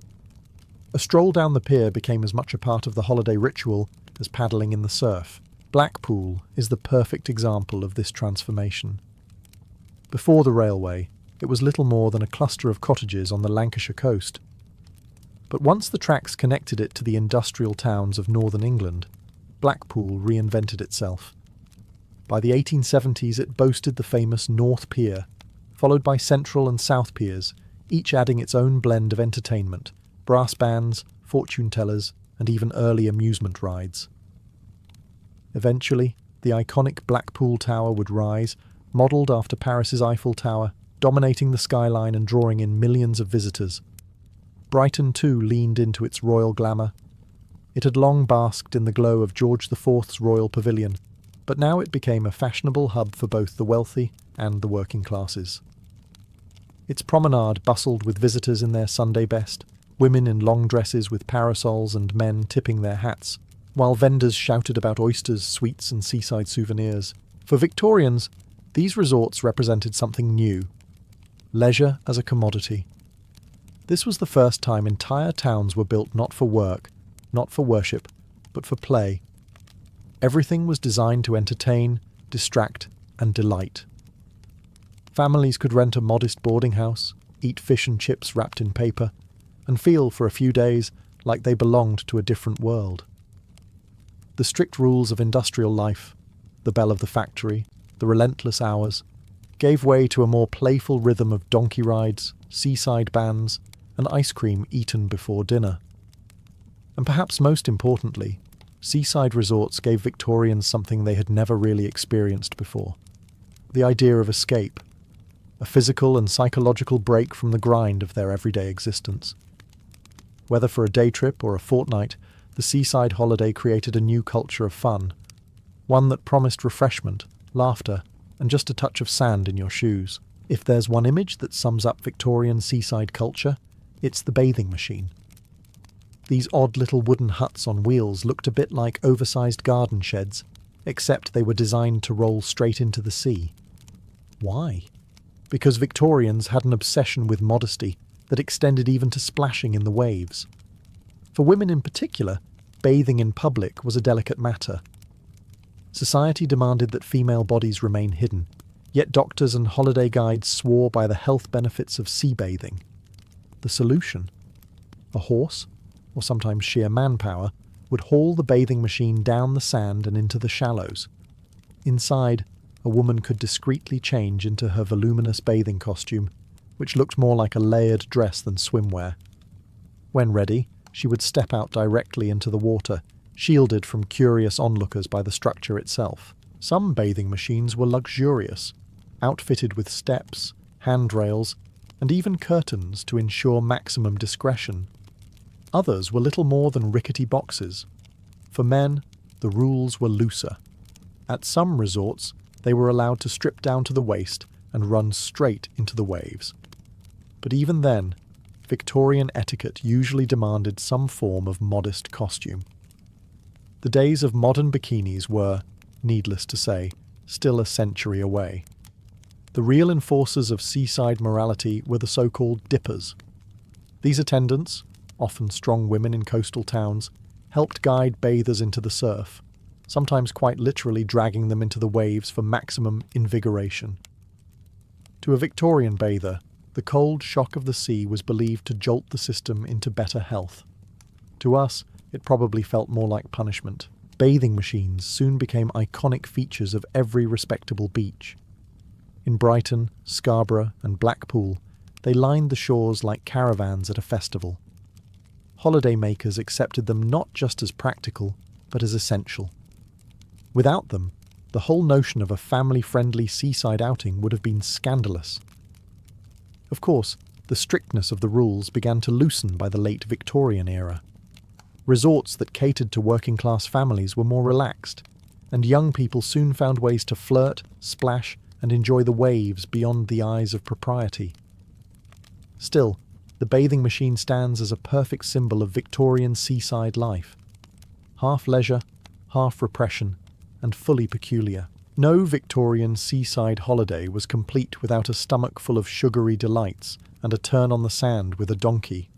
A stroll down the pier became as much a part of the holiday ritual as paddling in the surf. Blackpool is the perfect example of this transformation. Before the railway, it was little more than a cluster of cottages on the Lancashire coast. But once the tracks connected it to the industrial towns of northern England, Blackpool reinvented itself. By the 1870s, it boasted the famous North Pier, followed by Central and South Piers, each adding its own blend of entertainment, brass bands, fortune tellers, and even early amusement rides. Eventually, the iconic Blackpool Tower would rise, modelled after Paris's Eiffel Tower, dominating the skyline and drawing in millions of visitors. Brighton too leaned into its royal glamour. It had long basked in the glow of George IV's Royal Pavilion, but now it became a fashionable hub for both the wealthy and the working classes. Its promenade bustled with visitors in their Sunday best, women in long dresses with parasols and men tipping their hats, while vendors shouted about oysters, sweets and seaside souvenirs. For Victorians, these resorts represented something new: leisure as a commodity. This was the first time entire towns were built not for work, not for worship, but for play. Everything was designed to entertain, distract, and delight. Families could rent a modest boarding house, eat fish and chips wrapped in paper, and feel for a few days like they belonged to a different world. The strict rules of industrial life, the bell of the factory, the relentless hours, gave way to a more playful rhythm of donkey rides, seaside bands, and ice cream eaten before dinner. And perhaps most importantly, seaside resorts gave Victorians something they had never really experienced before: the idea of escape, a physical and psychological break from the grind of their everyday existence. Whether for a day trip or a fortnight, the seaside holiday created a new culture of fun, one that promised refreshment, laughter, and just a touch of sand in your shoes. If there's one image that sums up Victorian seaside culture, it's the bathing machine. These odd little wooden huts on wheels looked a bit like oversized garden sheds, except they were designed to roll straight into the sea. Why? Because Victorians had an obsession with modesty that extended even to splashing in the waves. For women in particular, bathing in public was a delicate matter. Society demanded that female bodies remain hidden, yet doctors and holiday guides swore by the health benefits of sea bathing. The solution? A horse, or sometimes sheer manpower, would haul the bathing machine down the sand and into the shallows. Inside, a woman could discreetly change into her voluminous bathing costume, which looked more like a layered dress than swimwear. When ready, she would step out directly into the water, shielded from curious onlookers by the structure itself. Some bathing machines were luxurious, outfitted with steps, handrails, and even curtains to ensure maximum discretion. Others were little more than rickety boxes. For men, the rules were looser. At some resorts, they were allowed to strip down to the waist and run straight into the waves. But even then, Victorian etiquette usually demanded some form of modest costume. The days of modern bikinis were, needless to say, still a century away. The real enforcers of seaside morality were the so-called dippers. These attendants, often strong women in coastal towns, helped guide bathers into the surf, sometimes quite literally dragging them into the waves for maximum invigoration. To a Victorian bather, the cold shock of the sea was believed to jolt the system into better health. To us, it probably felt more like punishment. Bathing machines soon became iconic features of every respectable beach. In Brighton, Scarborough, and Blackpool, they lined the shores like caravans at a festival. Holidaymakers accepted them not just as practical, but as essential. Without them, the whole notion of a family-friendly seaside outing would have been scandalous. Of course, the strictness of the rules began to loosen by the late Victorian era. Resorts that catered to working-class families were more relaxed, and young people soon found ways to flirt, splash, and enjoy the waves beyond the eyes of propriety. Still, the bathing machine stands as a perfect symbol of Victorian seaside life. Half leisure, half repression, and fully peculiar. No Victorian seaside holiday was complete without a stomach full of sugary delights and a turn on the sand with a donkey.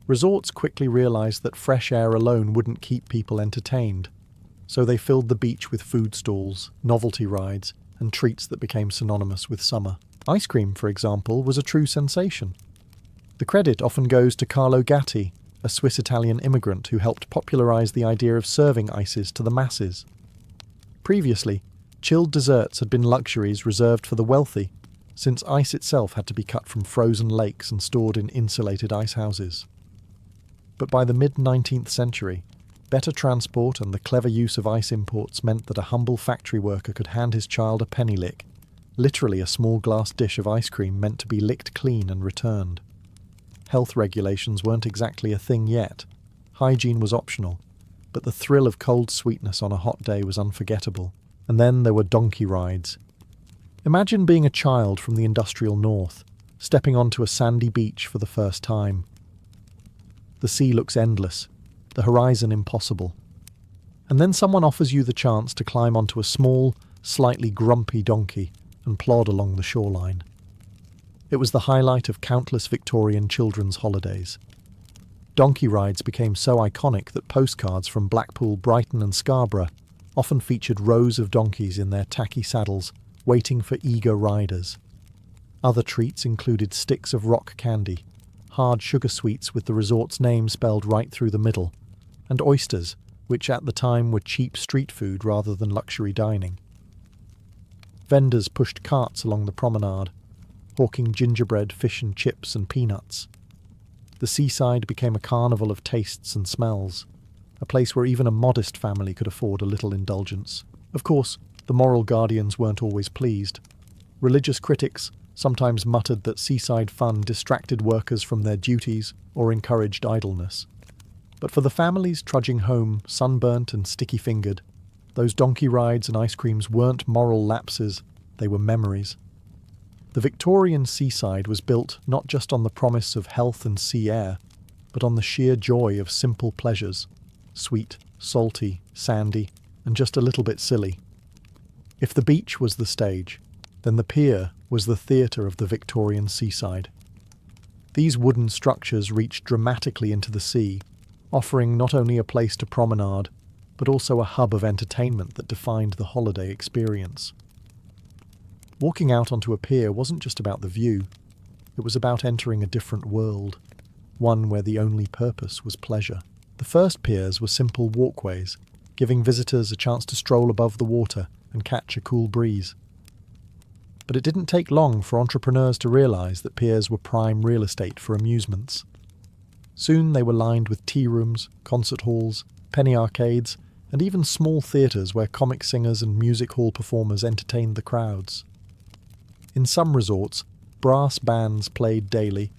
Resorts quickly realised that fresh air alone wouldn't keep people entertained, so they filled the beach with food stalls, novelty rides, and treats that became synonymous with summer. Ice cream, for example, was a true sensation. The credit often goes to Carlo Gatti, a Swiss-Italian immigrant who helped popularise the idea of serving ices to the masses. Previously, chilled desserts had been luxuries reserved for the wealthy, since ice itself had to be cut from frozen lakes and stored in insulated ice houses. But by the mid-19th century, better transport and the clever use of ice imports meant that a humble factory worker could hand his child a penny lick, literally a small glass dish of ice cream meant to be licked clean and returned. Health regulations weren't exactly a thing yet. Hygiene was optional, but the thrill of cold sweetness on a hot day was unforgettable. And then there were donkey rides. Imagine being a child from the industrial north, stepping onto a sandy beach for the first time. The sea looks endless, the horizon impossible. And then someone offers you the chance to climb onto a small, slightly grumpy donkey and plod along the shoreline. It was the highlight of countless Victorian children's holidays. Donkey rides became so iconic that postcards from Blackpool, Brighton and Scarborough often featured rows of donkeys in their tacky saddles, waiting for eager riders. Other treats included sticks of rock candy, hard sugar sweets with the resort's name spelled right through the middle, and oysters, which at the time were cheap street food rather than luxury dining. Vendors pushed carts along the promenade, hawking gingerbread, fish and chips and peanuts. The seaside became a carnival of tastes and smells, a place where even a modest family could afford a little indulgence. Of course, the moral guardians weren't always pleased. Religious critics sometimes muttered that seaside fun distracted workers from their duties or encouraged idleness. But for the families trudging home, sunburnt and sticky-fingered, those donkey rides and ice creams weren't moral lapses, they were memories. The Victorian seaside was built not just on the promise of health and sea air, but on the sheer joy of simple pleasures, sweet, salty, sandy, and just a little bit silly. If the beach was the stage, then the pier was the theatre of the Victorian seaside. These wooden structures reached dramatically into the sea, offering not only a place to promenade, but also a hub of entertainment that defined the holiday experience. Walking out onto a pier wasn't just about the view, it was about entering a different world, one where the only purpose was pleasure. The first piers were simple walkways, giving visitors a chance to stroll above the water and catch a cool breeze. But it didn't take long for entrepreneurs to realise that piers were prime real estate for amusements. Soon they were lined with tea rooms, concert halls, penny arcades, and even small theatres where comic singers and music hall performers entertained the crowds. In some resorts, brass bands played daily,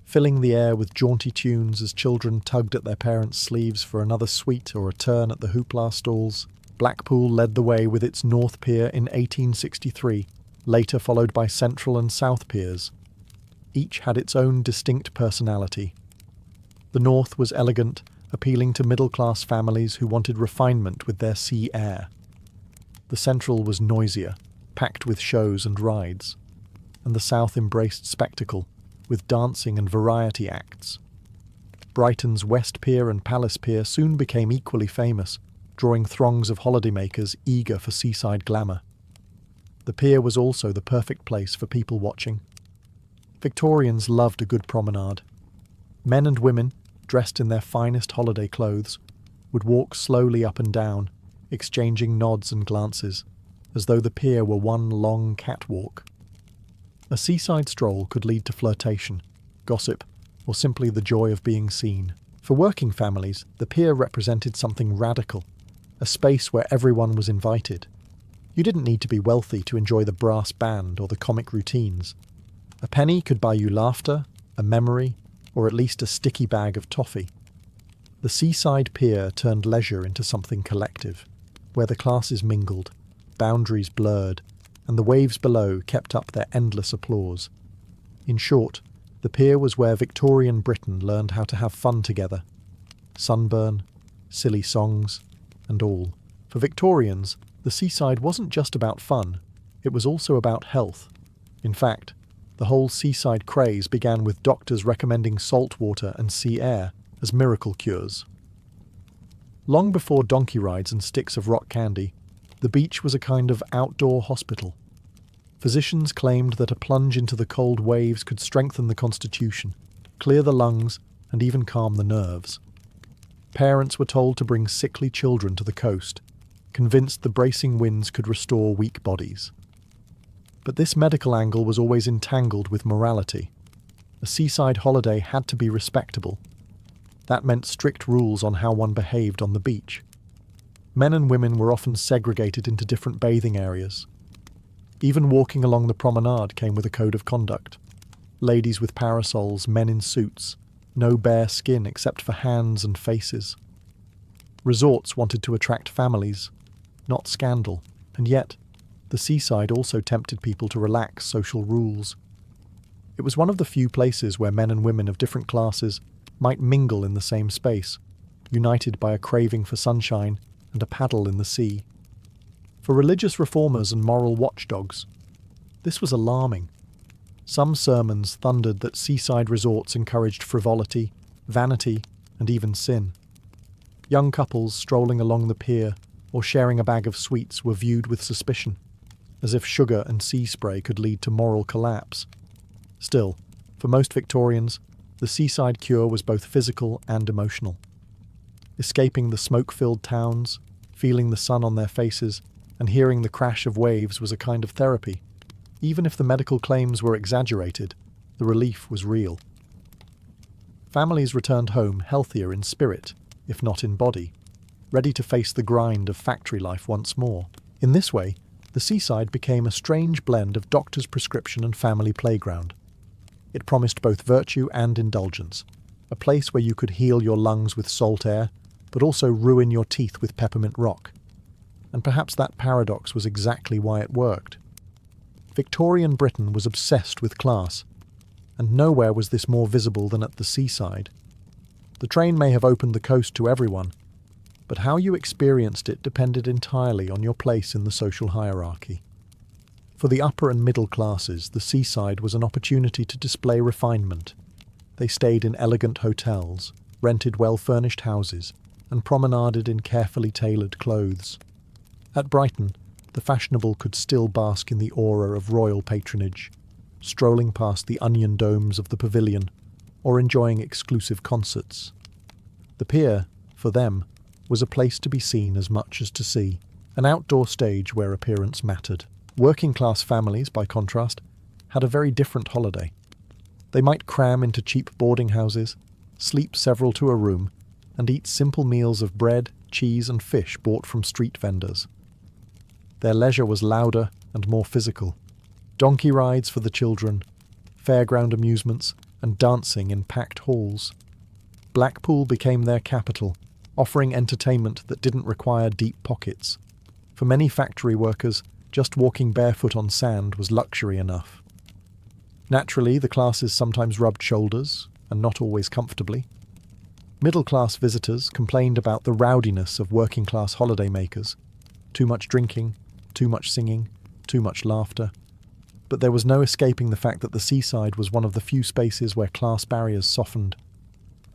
filling the air with jaunty tunes as children tugged at their parents' sleeves for another sweet or a turn at the hoopla stalls. Blackpool led the way with its North Pier in 1863, later followed by Central and South Piers. Each had its own distinct personality. The North was elegant, appealing to middle-class families who wanted refinement with their sea air. The Central was noisier, packed with shows and rides. And the South embraced spectacle, with dancing and variety acts. Brighton's West Pier and Palace Pier soon became equally famous, drawing throngs of holidaymakers eager for seaside glamour. The pier was also the perfect place for people watching. Victorians loved a good promenade. Men and women, dressed in their finest holiday clothes, would walk slowly up and down, exchanging nods and glances, as though the pier were one long catwalk. A seaside stroll could lead to flirtation, gossip, or simply the joy of being seen. For working families, the pier represented something radical, a space where everyone was invited. You didn't need to be wealthy to enjoy the brass band or the comic routines. A penny could buy you laughter, a memory, or at least a sticky bag of toffee. The seaside pier turned leisure into something collective, where the classes mingled, boundaries blurred, and the waves below kept up their endless applause. In short, the pier was where Victorian Britain learned how to have fun together. Sunburn, silly songs, and all. For Victorians, the seaside wasn't just about fun, it was also about health. In fact, the whole seaside craze began with doctors recommending salt water and sea air as miracle cures. Long before donkey rides and sticks of rock candy, the beach was a kind of outdoor hospital. Physicians claimed that a plunge into the cold waves could strengthen the constitution, clear the lungs, and even calm the nerves. Parents were told to bring sickly children to the coast, convinced the bracing winds could restore weak bodies. But this medical angle was always entangled with morality. A seaside holiday had to be respectable. That meant strict rules on how one behaved on the beach. Men and women were often segregated into different bathing areas. Even walking along the promenade came with a code of conduct. Ladies with parasols, men in suits, no bare skin except for hands and faces. Resorts wanted to attract families, not scandal, and yet the seaside also tempted people to relax social rules. It was one of the few places where men and women of different classes might mingle in the same space, united by a craving for sunshine and a paddle in the sea. For religious reformers and moral watchdogs, this was alarming. Some sermons thundered that seaside resorts encouraged frivolity, vanity, and even sin. Young couples strolling along the pier or sharing a bag of sweets were viewed with suspicion, as if sugar and sea spray could lead to moral collapse. Still, for most Victorians, the seaside cure was both physical and emotional. Escaping the smoke-filled towns, feeling the sun on their faces, and hearing the crash of waves was a kind of therapy. Even if the medical claims were exaggerated, the relief was real. Families returned home healthier in spirit, if not in body, ready to face the grind of factory life once more. In this way, the seaside became a strange blend of doctor's prescription and family playground. It promised both virtue and indulgence, a place where you could heal your lungs with salt air, but also ruin your teeth with peppermint rock. And perhaps that paradox was exactly why it worked. Victorian Britain was obsessed with class, and nowhere was this more visible than at the seaside. The train may have opened the coast to everyone, but how you experienced it depended entirely on your place in the social hierarchy. For the upper and middle classes, the seaside was an opportunity to display refinement. They stayed in elegant hotels, rented well-furnished houses, and promenaded in carefully tailored clothes. At Brighton, the fashionable could still bask in the aura of royal patronage, strolling past the onion domes of the pavilion, or enjoying exclusive concerts. The pier, for them, was a place to be seen as much as to see, an outdoor stage where appearance mattered. Working-class families, by contrast, had a very different holiday. They might cram into cheap boarding houses, sleep several to a room, and eat simple meals of bread, cheese, and fish bought from street vendors. Their leisure was louder and more physical. Donkey rides for the children, fairground amusements, and dancing in packed halls. Blackpool became their capital, offering entertainment that didn't require deep pockets. For many factory workers, just walking barefoot on sand was luxury enough. Naturally, the classes sometimes rubbed shoulders, and not always comfortably. Middle-class visitors complained about the rowdiness of working-class holidaymakers. Too much drinking, too much singing, too much laughter. But there was no escaping the fact that the seaside was one of the few spaces where class barriers softened.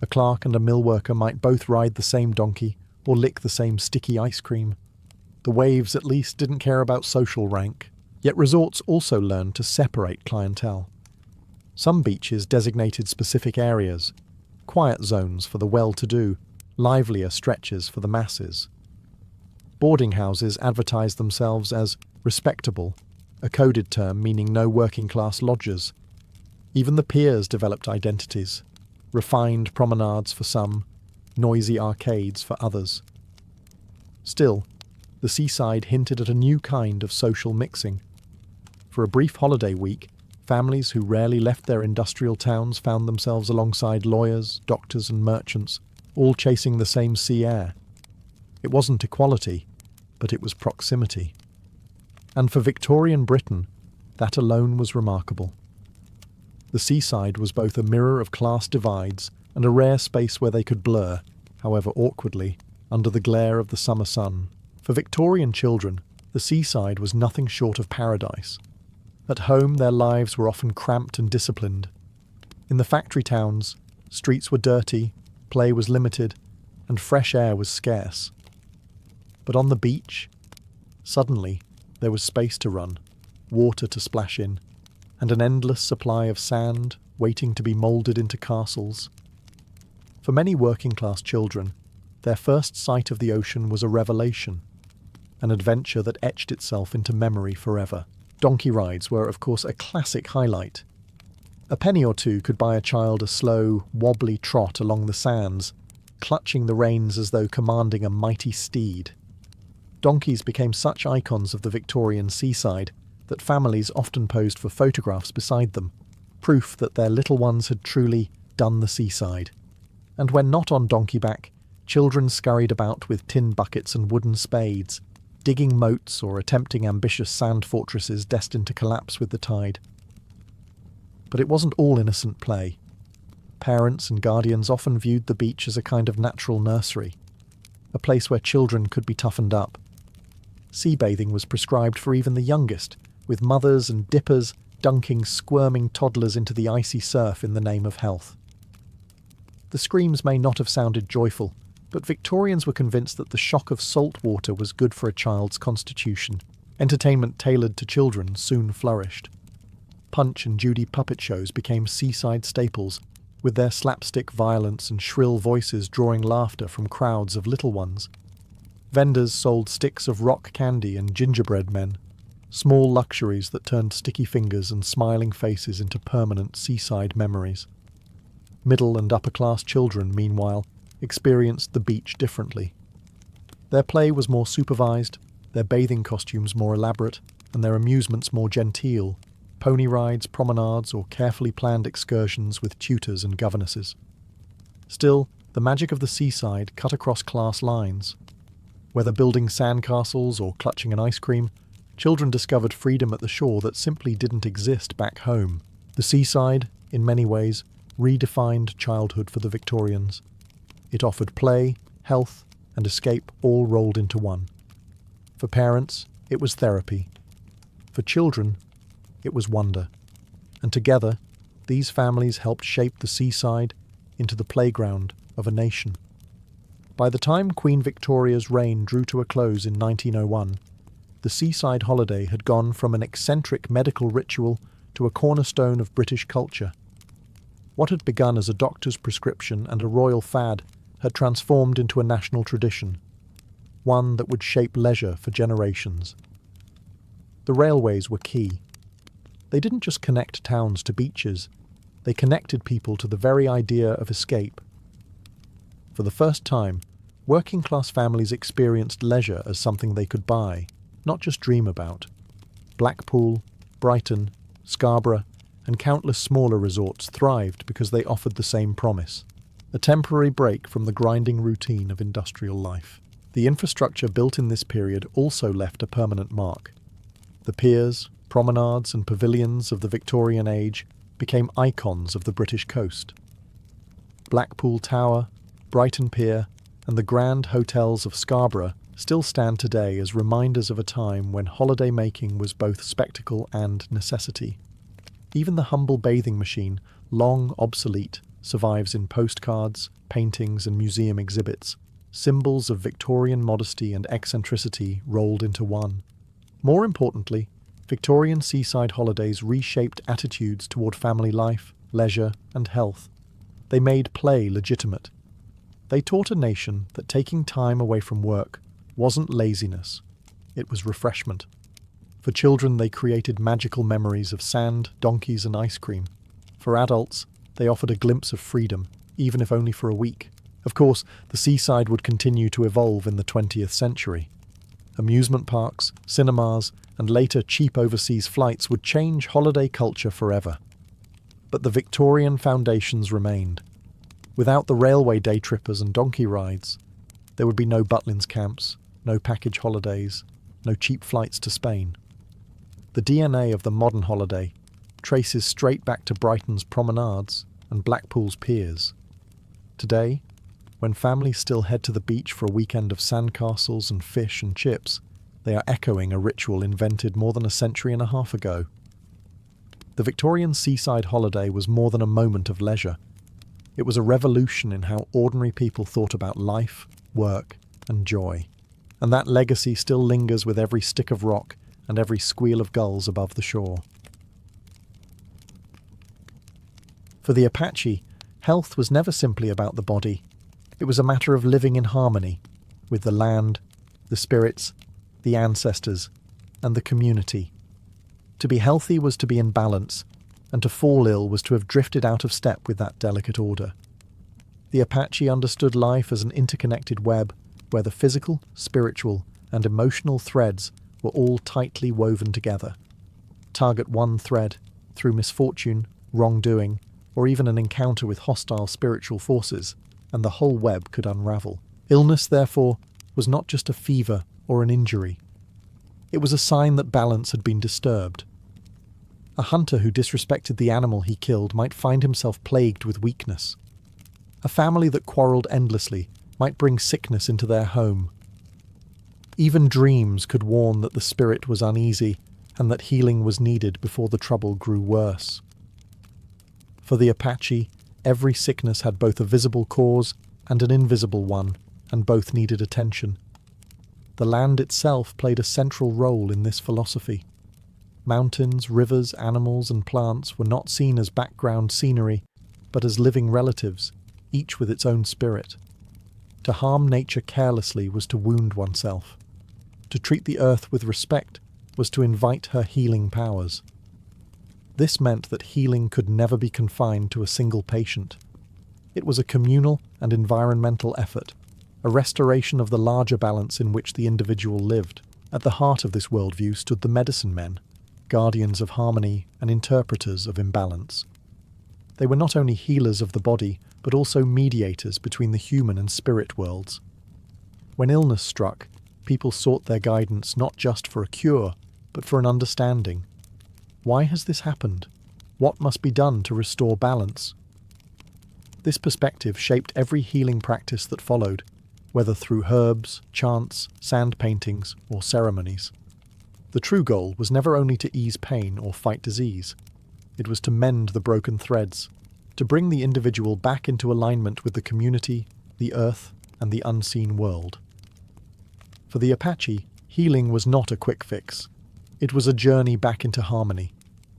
A clerk and a mill worker might both ride the same donkey or lick the same sticky ice cream. The waves, at least, didn't care about social rank. Yet resorts also learned to separate clientele. Some beaches designated specific areas, quiet zones for the well-to-do, livelier stretches for the masses. Boarding houses advertised themselves as respectable, a coded term meaning no working-class lodgers. Even the piers developed identities, refined promenades for some, noisy arcades for others. Still, the seaside hinted at a new kind of social mixing. For a brief holiday week, families who rarely left their industrial towns found themselves alongside lawyers, doctors and merchants, all chasing the same sea air. It wasn't equality, but it was proximity. And for Victorian Britain, that alone was remarkable. The seaside was both a mirror of class divides and a rare space where they could blur, however awkwardly, under the glare of the summer sun. For Victorian children, the seaside was nothing short of paradise. At home, their lives were often cramped and disciplined. In the factory towns, streets were dirty, play was limited, and fresh air was scarce. But on the beach, suddenly, there was space to run, water to splash in, and an endless supply of sand waiting to be moulded into castles. For many working-class children, their first sight of the ocean was a revelation, an adventure that etched itself into memory forever. Donkey rides were, of course, a classic highlight. A penny or two could buy a child a slow, wobbly trot along the sands, clutching the reins as though commanding a mighty steed. Donkeys became such icons of the Victorian seaside that families often posed for photographs beside them, proof that their little ones had truly done the seaside. And when not on donkeyback, children scurried about with tin buckets and wooden spades, digging moats or attempting ambitious sand fortresses destined to collapse with the tide. But it wasn't all innocent play. Parents and guardians often viewed the beach as a kind of natural nursery, a place where children could be toughened up. Sea bathing was prescribed for even the youngest, with mothers and dippers dunking squirming toddlers into the icy surf in the name of health. The screams may not have sounded joyful, but Victorians were convinced that the shock of salt water was good for a child's constitution. Entertainment tailored to children soon flourished. Punch and Judy puppet shows became seaside staples, with their slapstick violence and shrill voices drawing laughter from crowds of little ones. Vendors sold sticks of rock candy and gingerbread men, small luxuries that turned sticky fingers and smiling faces into permanent seaside memories. Middle and upper-class children, meanwhile, experienced the beach differently. Their play was more supervised, their bathing costumes more elaborate, and their amusements more genteel, pony rides, promenades, or carefully planned excursions with tutors and governesses. Still, the magic of the seaside cut across class lines. Whether building sandcastles or clutching an ice cream, children discovered freedom at the shore that simply didn't exist back home. The seaside, in many ways, redefined childhood for the Victorians. It offered play, health, and escape all rolled into one. For parents, it was therapy. For children, it was wonder. And together, these families helped shape the seaside into the playground of a nation. By the time Queen Victoria's reign drew to a close in 1901, the seaside holiday had gone from an eccentric medical ritual to a cornerstone of British culture. What had begun as a doctor's prescription and a royal fad had transformed into a national tradition, one that would shape leisure for generations. The railways were key. They didn't just connect towns to beaches, they connected people to the very idea of escape. For the first time, working-class families experienced leisure as something they could buy, not just dream about. Blackpool, Brighton, Scarborough, and countless smaller resorts thrived because they offered the same promise: a temporary break from the grinding routine of industrial life. The infrastructure built in this period also left a permanent mark. The piers, promenades, and pavilions of the Victorian age became icons of the British coast. Blackpool Tower, Brighton Pier, and the grand hotels of Scarborough still stand today as reminders of a time when holiday-making was both spectacle and necessity. Even the humble bathing machine, long obsolete, survives in postcards, paintings, and museum exhibits, symbols of Victorian modesty and eccentricity rolled into one. More importantly, Victorian seaside holidays reshaped attitudes toward family life, leisure, and health. They made play legitimate. They taught a nation that taking time away from work wasn't laziness, it was refreshment. For children, they created magical memories of sand, donkeys, and ice cream. For adults, they offered a glimpse of freedom, even if only for a week. Of course, the seaside would continue to evolve in the 20th century. Amusement parks, cinemas, and later cheap overseas flights would change holiday culture forever. But the Victorian foundations remained. Without the railway day trippers and donkey rides, there would be no Butlins camps, no package holidays, no cheap flights to Spain. The DNA of the modern holiday traces straight back to Brighton's promenades and Blackpool's piers. Today, when families still head to the beach for a weekend of sandcastles and fish and chips, they are echoing a ritual invented more than a century and a half ago. The Victorian seaside holiday was more than a moment of leisure. It was a revolution in how ordinary people thought about life, work, and joy. And that legacy still lingers with every stick of rock and every squeal of gulls above the shore. For the Apache, health was never simply about the body. It was a matter of living in harmony with the land, the spirits, the ancestors, and the community. To be healthy was to be in balance, and to fall ill was to have drifted out of step with that delicate order. The Apache understood life as an interconnected web where the physical, spiritual, and emotional threads were all tightly woven together. Target one thread through misfortune, wrongdoing, or even an encounter with hostile spiritual forces, and the whole web could unravel. Illness, therefore, was not just a fever or an injury. It was a sign that balance had been disturbed. A hunter who disrespected the animal he killed might find himself plagued with weakness. A family that quarrelled endlessly might bring sickness into their home. Even dreams could warn that the spirit was uneasy and that healing was needed before the trouble grew worse. For the Apache, every sickness had both a visible cause and an invisible one, and both needed attention. The land itself played a central role in this philosophy. Mountains, rivers, animals, and plants were not seen as background scenery, but as living relatives, each with its own spirit. To harm nature carelessly was to wound oneself. To treat the earth with respect was to invite her healing powers. This meant that healing could never be confined to a single patient. It was a communal and environmental effort, a restoration of the larger balance in which the individual lived. At the heart of this worldview stood the medicine men, guardians of harmony and interpreters of imbalance. They were not only healers of the body, but also mediators between the human and spirit worlds. When illness struck, people sought their guidance not just for a cure, but for an understanding. Why has this happened? What must be done to restore balance? This perspective shaped every healing practice that followed, whether through herbs, chants, sand paintings, or ceremonies. The true goal was never only to ease pain or fight disease. It was to mend the broken threads, to bring the individual back into alignment with the community, the earth, and the unseen world. For the Apache, healing was not a quick fix. It was a journey back into harmony,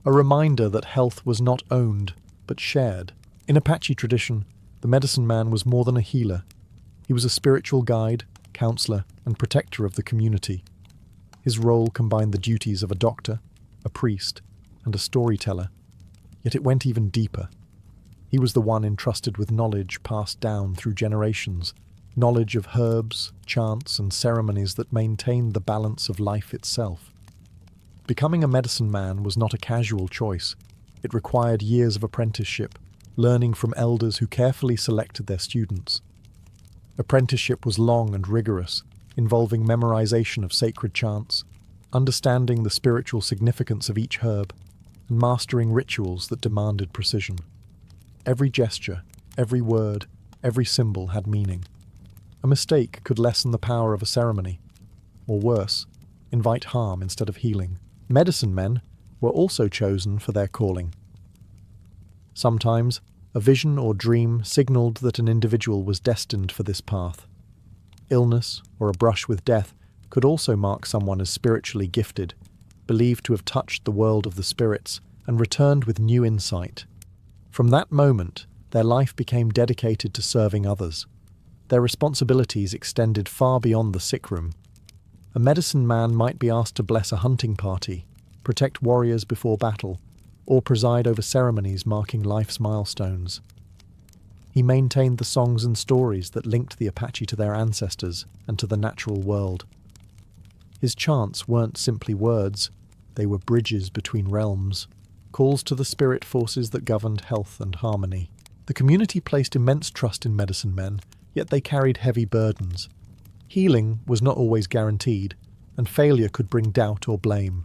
a reminder that health was not owned, but shared. In Apache tradition, the medicine man was more than a healer. He was a spiritual guide, counselor, and protector of the community. His role combined the duties of a doctor, a priest, and a storyteller, yet it went even deeper. He was the one entrusted with knowledge passed down through generations, knowledge of herbs, chants, and ceremonies that maintained the balance of life itself. Becoming a medicine man was not a casual choice. It required years of apprenticeship, learning from elders who carefully selected their students. Apprenticeship was long and rigorous, involving memorization of sacred chants, understanding the spiritual significance of each herb, and mastering rituals that demanded precision. Every gesture, every word, every symbol had meaning. A mistake could lessen the power of a ceremony, or worse, invite harm instead of healing. Medicine men were also chosen for their calling. Sometimes, a vision or dream signaled that an individual was destined for this path. Illness or a brush with death could also mark someone as spiritually gifted, believed to have touched the world of the spirits and returned with new insight. From that moment, their life became dedicated to serving others. Their responsibilities extended far beyond the sick room. A medicine man might be asked to bless a hunting party, protect warriors before battle, or preside over ceremonies marking life's milestones. He maintained the songs and stories that linked the Apache to their ancestors and to the natural world. His chants weren't simply words, they were bridges between realms, calls to the spirit forces that governed health and harmony. The community placed immense trust in medicine men, yet they carried heavy burdens. Healing was not always guaranteed, and failure could bring doubt or blame.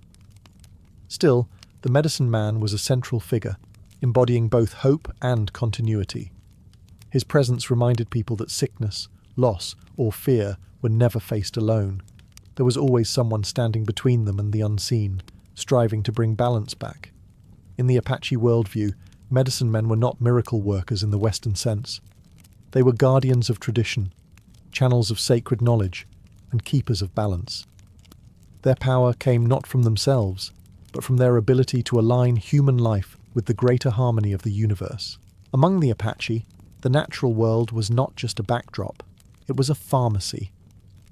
Still, the medicine man was a central figure, embodying both hope and continuity. His presence reminded people that sickness, loss, or fear were never faced alone. There was always someone standing between them and the unseen, striving to bring balance back. In the Apache worldview, medicine men were not miracle workers in the Western sense. They were guardians of tradition, channels of sacred knowledge, and keepers of balance. Their power came not from themselves, but from their ability to align human life with the greater harmony of the universe. Among the Apache, the natural world was not just a backdrop, it was a pharmacy,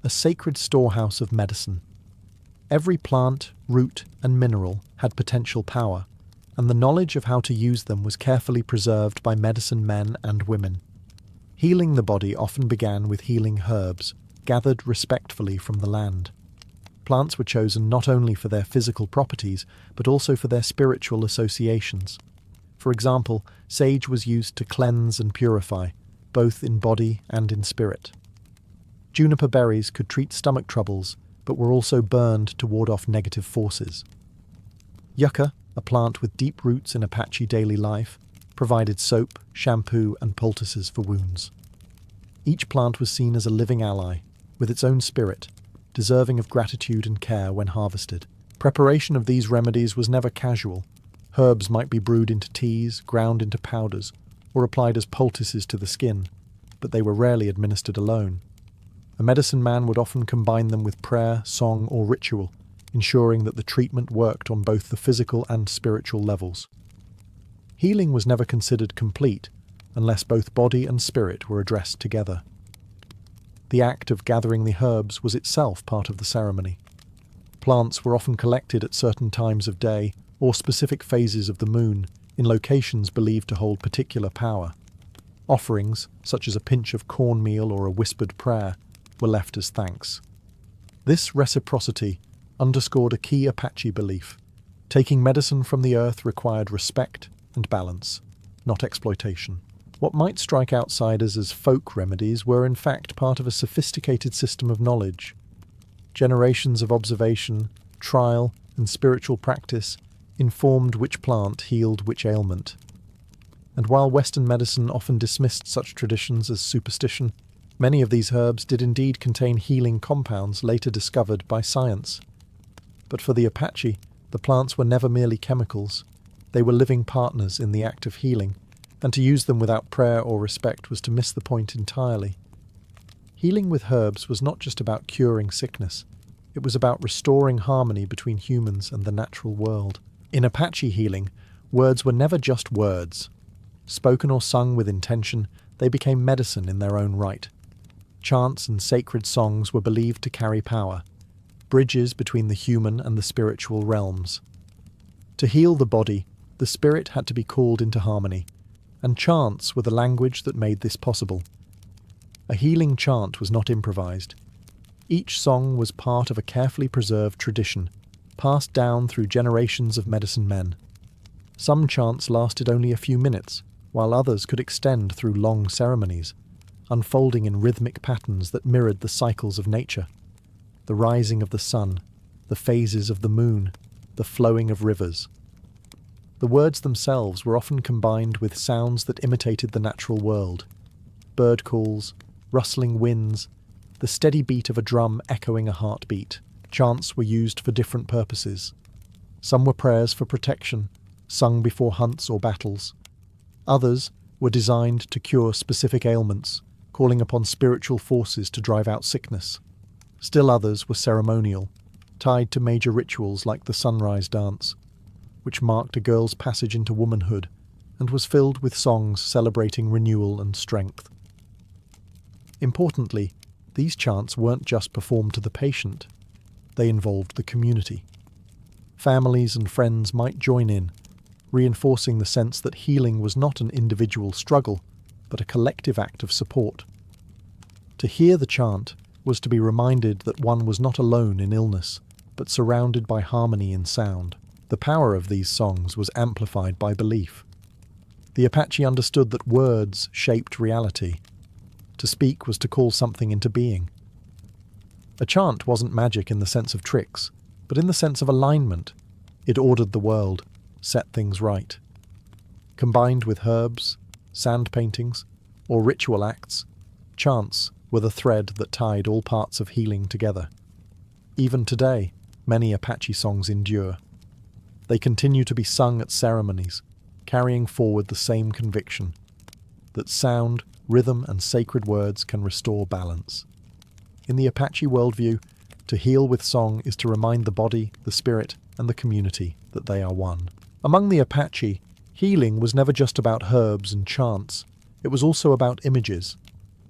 a sacred storehouse of medicine. Every plant, root, and mineral had potential power, and the knowledge of how to use them was carefully preserved by medicine men and women. Healing the body often began with healing herbs, gathered respectfully from the land. Plants were chosen not only for their physical properties, but also for their spiritual associations. For example, sage was used to cleanse and purify, both in body and in spirit. Juniper berries could treat stomach troubles, but were also burned to ward off negative forces. Yucca, a plant with deep roots in Apache daily life, provided soap, shampoo, and poultices for wounds. Each plant was seen as a living ally, with its own spirit, deserving of gratitude and care when harvested. Preparation of these remedies was never casual. Herbs might be brewed into teas, ground into powders, or applied as poultices to the skin, but they were rarely administered alone. A medicine man would often combine them with prayer, song, or ritual, ensuring that the treatment worked on both the physical and spiritual levels. Healing was never considered complete unless both body and spirit were addressed together. The act of gathering the herbs was itself part of the ceremony. Plants were often collected at certain times of day or specific phases of the moon in locations believed to hold particular power. Offerings, such as a pinch of cornmeal or a whispered prayer, were left as thanks. This reciprocity underscored a key Apache belief. Taking medicine from the earth required respect and balance, not exploitation. What might strike outsiders as folk remedies were in fact part of a sophisticated system of knowledge. Generations of observation, trial, and spiritual practice informed which plant healed which ailment. And while Western medicine often dismissed such traditions as superstition, many of these herbs did indeed contain healing compounds later discovered by science. But for the Apache, the plants were never merely chemicals. They were living partners in the act of healing, and to use them without prayer or respect was to miss the point entirely. Healing with herbs was not just about curing sickness. It was about restoring harmony between humans and the natural world. In Apache healing, words were never just words. Spoken or sung with intention, they became medicine in their own right. Chants and sacred songs were believed to carry power, bridges between the human and the spiritual realms. To heal the body, the spirit had to be called into harmony, and chants were the language that made this possible. A healing chant was not improvised. Each song was part of a carefully preserved tradition, passed down through generations of medicine men. Some chants lasted only a few minutes, while others could extend through long ceremonies, unfolding in rhythmic patterns that mirrored the cycles of nature. The rising of the sun, the phases of the moon, the flowing of rivers. The words themselves were often combined with sounds that imitated the natural world. Bird calls, rustling winds, the steady beat of a drum echoing a heartbeat. Chants were used for different purposes. Some were prayers for protection, sung before hunts or battles. Others were designed to cure specific ailments, calling upon spiritual forces to drive out sickness. Still others were ceremonial, tied to major rituals like the sunrise dance, which marked a girl's passage into womanhood and was filled with songs celebrating renewal and strength. Importantly, these chants weren't just performed to the patient, they involved the community. Families and friends might join in, reinforcing the sense that healing was not an individual struggle, but a collective act of support. To hear the chant was to be reminded that one was not alone in illness, but surrounded by harmony in sound. The power of these songs was amplified by belief. The Apache understood that words shaped reality. To speak was to call something into being. A chant wasn't magic in the sense of tricks, but in the sense of alignment. It ordered the world, set things right. Combined with herbs, sand paintings, or ritual acts, chants were the thread that tied all parts of healing together. Even today, many Apache songs endure. They continue to be sung at ceremonies, carrying forward the same conviction that sound, rhythm, and sacred words can restore balance. In the Apache worldview, to heal with song is to remind the body, the spirit, and the community that they are one. Among the Apache, healing was never just about herbs and chants. It was also about images.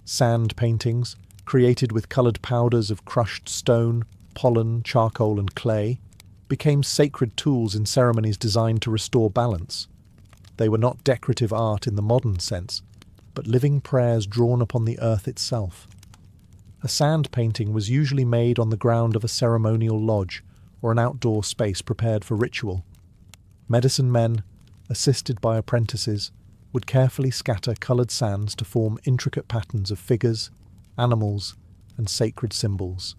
Sand paintings, created with coloured powders of crushed stone, pollen, charcoal, and clay, became sacred tools in ceremonies designed to restore balance. They were not decorative art in the modern sense, but living prayers drawn upon the earth itself. A sand painting was usually made on the ground of a ceremonial lodge or an outdoor space prepared for ritual. Medicine men, assisted by apprentices, would carefully scatter coloured sands to form intricate patterns of figures, animals, and sacred symbols.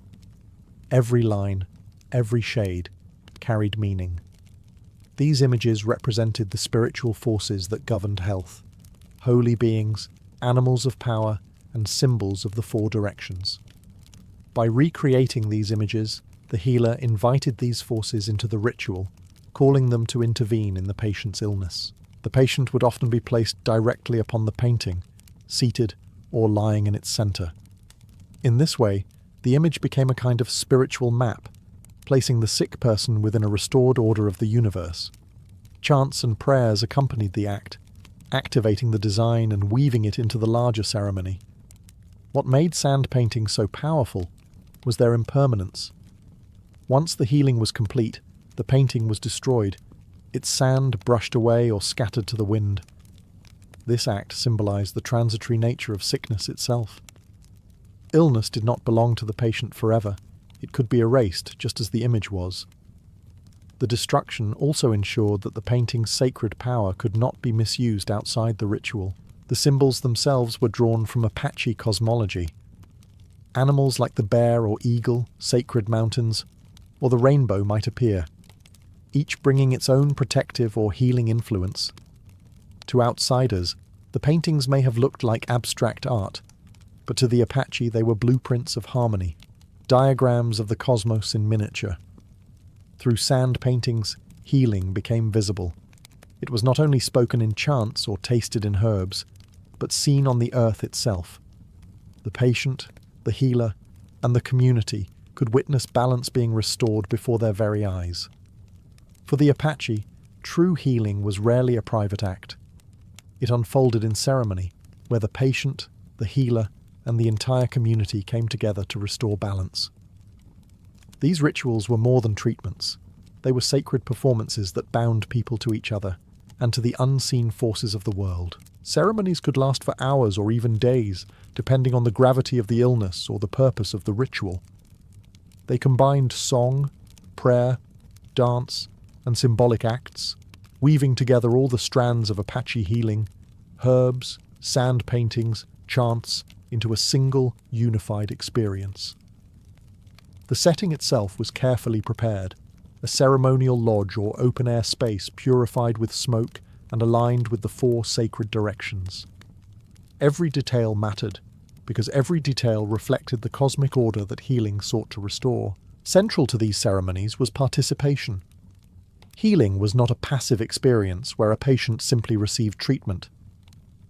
Every line, every shade, carried meaning. These images represented the spiritual forces that governed health, holy beings, animals of power, and symbols of the four directions. By recreating these images, the healer invited these forces into the ritual, calling them to intervene in the patient's illness. The patient would often be placed directly upon the painting, seated or lying in its centre. In this way, the image became a kind of spiritual map, placing the sick person within a restored order of the universe. Chants and prayers accompanied the act, activating the design and weaving it into the larger ceremony. What made sand paintings so powerful was their impermanence. Once the healing was complete, the painting was destroyed, its sand brushed away or scattered to the wind. This act symbolized the transitory nature of sickness itself. Illness did not belong to the patient forever. It could be erased just as the image was. The destruction also ensured that the painting's sacred power could not be misused outside the ritual. The symbols themselves were drawn from Apache cosmology. Animals like the bear or eagle, sacred mountains, or the rainbow might appear, each bringing its own protective or healing influence. To outsiders, the paintings may have looked like abstract art, but to the Apache they were blueprints of harmony, diagrams of the cosmos in miniature. Through sand paintings, healing became visible. It was not only spoken in chants or tasted in herbs, but seen on the earth itself. The patient, the healer, and the community could witness balance being restored before their very eyes. For the Apache, true healing was rarely a private act. It unfolded in ceremony, where the patient, the healer, and the entire community came together to restore balance. These rituals were more than treatments. They were sacred performances that bound people to each other and to the unseen forces of the world. Ceremonies could last for hours or even days, depending on the gravity of the illness or the purpose of the ritual. They combined song, prayer, dance, and symbolic acts, weaving together all the strands of Apache healing, herbs, sand paintings, chants, into a single, unified experience. The setting itself was carefully prepared, a ceremonial lodge or open-air space purified with smoke and aligned with the 4 sacred directions. Every detail mattered, because every detail reflected the cosmic order that healing sought to restore. Central to these ceremonies was participation. Healing was not a passive experience where a patient simply received treatment.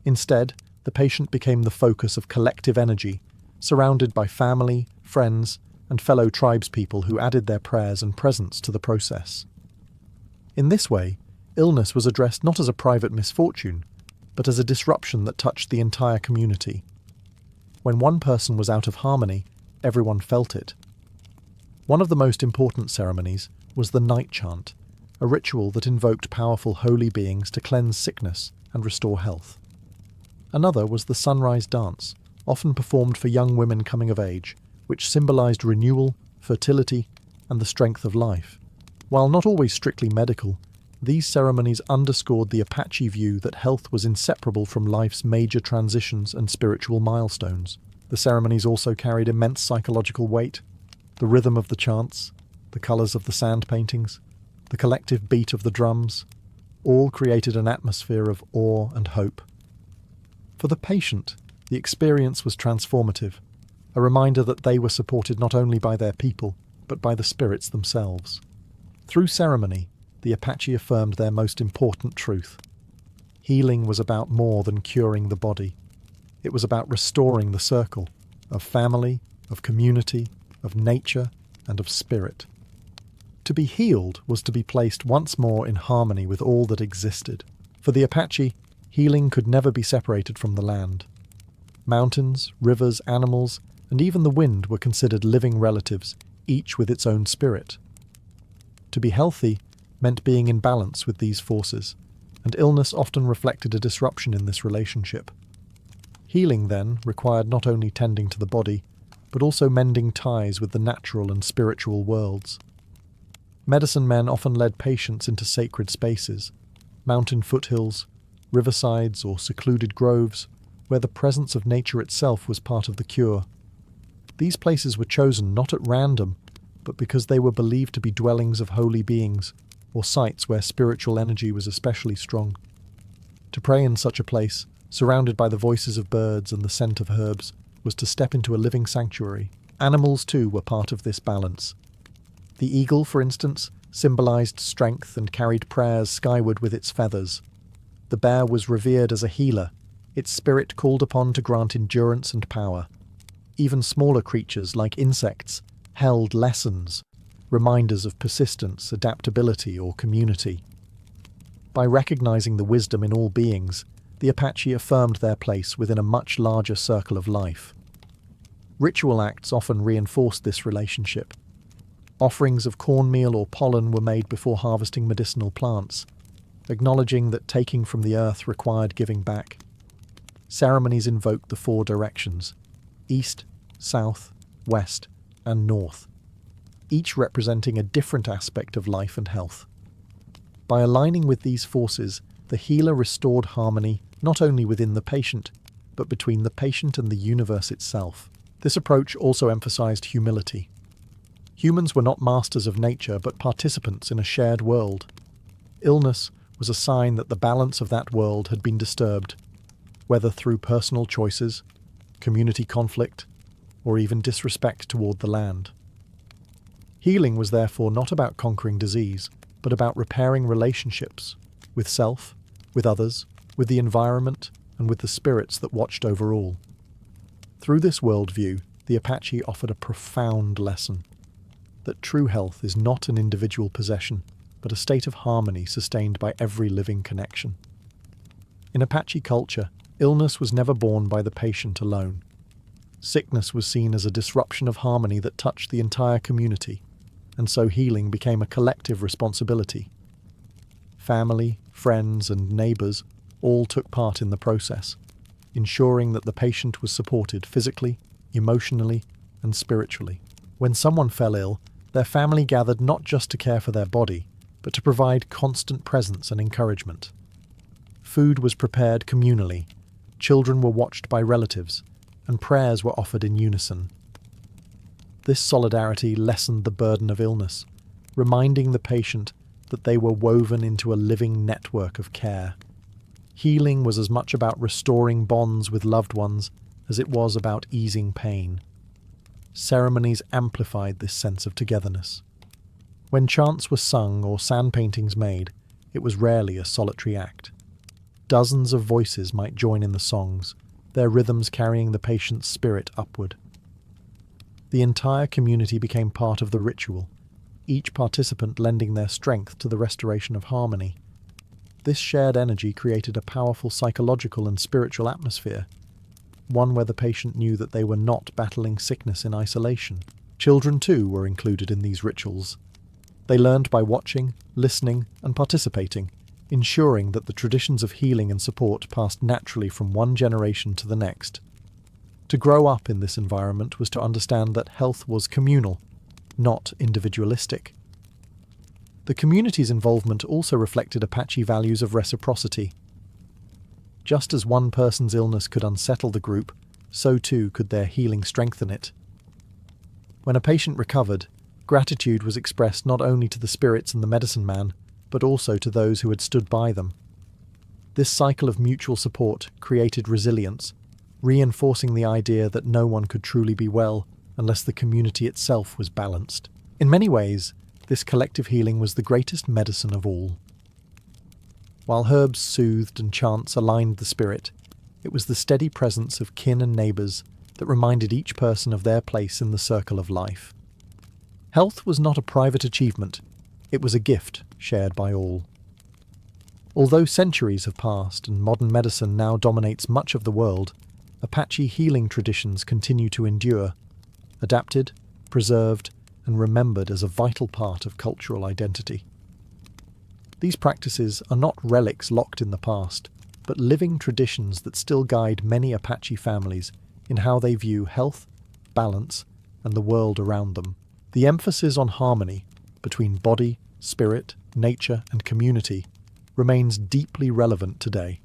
Instead, the patient became the focus of collective energy, surrounded by family, friends, and fellow tribespeople who added their prayers and presence to the process. In this way, illness was addressed not as a private misfortune, but as a disruption that touched the entire community. When one person was out of harmony, everyone felt it. One of the most important ceremonies was the night chant, a ritual that invoked powerful holy beings to cleanse sickness and restore health. Another was the sunrise dance, often performed for young women coming of age, which symbolized renewal, fertility, and the strength of life. While not always strictly medical, these ceremonies underscored the Apache view that health was inseparable from life's major transitions and spiritual milestones. The ceremonies also carried immense psychological weight. The rhythm of the chants, the colors of the sand paintings, the collective beat of the drums, all created an atmosphere of awe and hope. For the patient, the experience was transformative, a reminder that they were supported not only by their people, but by the spirits themselves. Through ceremony, the Apache affirmed their most important truth. Healing was about more than curing the body. It was about restoring the circle of family, of community, of nature, and of spirit. To be healed was to be placed once more in harmony with all that existed. For the Apache, healing could never be separated from the land. Mountains, rivers, animals, and even the wind were considered living relatives, each with its own spirit. To be healthy meant being in balance with these forces, and illness often reflected a disruption in this relationship. Healing, then, required not only tending to the body, but also mending ties with the natural and spiritual worlds. Medicine men often led patients into sacred spaces, mountain foothills, riversides, or secluded groves, where the presence of nature itself was part of the cure. These places were chosen not at random, but because they were believed to be dwellings of holy beings, or sites where spiritual energy was especially strong. To pray in such a place, surrounded by the voices of birds and the scent of herbs, was to step into a living sanctuary. Animals, too, were part of this balance. The eagle, for instance, symbolized strength and carried prayers skyward with its feathers. The bear was revered as a healer, its spirit called upon to grant endurance and power. Even smaller creatures, like insects, held lessons, reminders of persistence, adaptability, or community. By recognizing the wisdom in all beings, the Apache affirmed their place within a much larger circle of life. Ritual acts often reinforced this relationship. Offerings of cornmeal or pollen were made before harvesting medicinal plants, acknowledging that taking from the earth required giving back. Ceremonies invoked the 4 directions: east, south, west, and north, each representing a different aspect of life and health. By aligning with these forces, the healer restored harmony not only within the patient, but between the patient and the universe itself. This approach also emphasized humility. Humans were not masters of nature, but participants in a shared world. Illness was a sign that the balance of that world had been disturbed, whether through personal choices, community conflict, or even disrespect toward the land. Healing was therefore not about conquering disease, but about repairing relationships with self, with others, with the environment, and with the spirits that watched over all. Through this worldview, the Apache offered a profound lesson: that true health is not an individual possession, but a state of harmony sustained by every living connection. In Apache culture, illness was never borne by the patient alone. Sickness was seen as a disruption of harmony that touched the entire community, and so healing became a collective responsibility. Family, friends, and neighbours all took part in the process, ensuring that the patient was supported physically, emotionally, and spiritually. When someone fell ill, their family gathered not just to care for their body, but to provide constant presence and encouragement. Food was prepared communally, children were watched by relatives, and prayers were offered in unison. This solidarity lessened the burden of illness, reminding the patient that they were woven into a living network of care. Healing was as much about restoring bonds with loved ones as it was about easing pain. Ceremonies amplified this sense of togetherness. When chants were sung or sand paintings made, it was rarely a solitary act. Dozens of voices might join in the songs, their rhythms carrying the patient's spirit upward. The entire community became part of the ritual, each participant lending their strength to the restoration of harmony. This shared energy created a powerful psychological and spiritual atmosphere, one where the patient knew that they were not battling sickness in isolation. Children, too, were included in these rituals. They learned by watching, listening, and participating, ensuring that the traditions of healing and support passed naturally from one generation to the next. To grow up in this environment was to understand that health was communal, not individualistic. The community's involvement also reflected Apache values of reciprocity. Just as one person's illness could unsettle the group, so too could their healing strengthen it. When a patient recovered, gratitude was expressed not only to the spirits and the medicine man, but also to those who had stood by them. This cycle of mutual support created resilience, reinforcing the idea that no one could truly be well unless the community itself was balanced. In many ways, this collective healing was the greatest medicine of all. While herbs soothed and chants aligned the spirit, it was the steady presence of kin and neighbours that reminded each person of their place in the circle of life. Health was not a private achievement, it was a gift shared by all. Although centuries have passed and modern medicine now dominates much of the world, Apache healing traditions continue to endure, adapted, preserved, and remembered as a vital part of cultural identity. These practices are not relics locked in the past, but living traditions that still guide many Apache families in how they view health, balance, and the world around them. The emphasis on harmony between body, spirit, nature, and community remains deeply relevant today.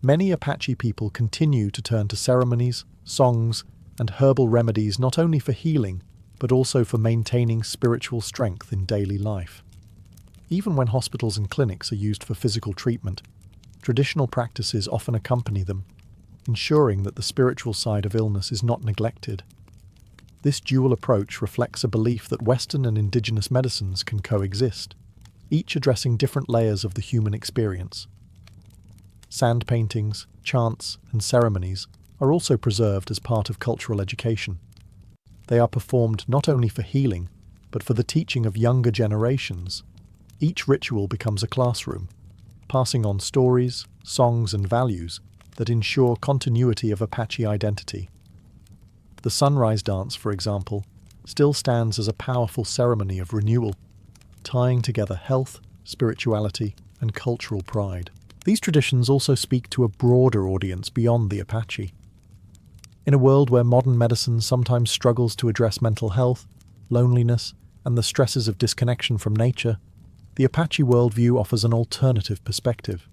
Many Apache people continue to turn to ceremonies, songs, and herbal remedies not only for healing, but also for maintaining spiritual strength in daily life. Even when hospitals and clinics are used for physical treatment, traditional practices often accompany them, ensuring that the spiritual side of illness is not neglected. This dual approach reflects a belief that Western and indigenous medicines can coexist, each addressing different layers of the human experience. Sand paintings, chants, and ceremonies are also preserved as part of cultural education. They are performed not only for healing, but for the teaching of younger generations. Each ritual becomes a classroom, passing on stories, songs, and values that ensure continuity of Apache identity. The sunrise dance, for example, still stands as a powerful ceremony of renewal, tying together health, spirituality, and cultural pride. These traditions also speak to a broader audience beyond the Apache. In a world where modern medicine sometimes struggles to address mental health, loneliness, and the stresses of disconnection from nature, the Apache worldview offers an alternative perspective.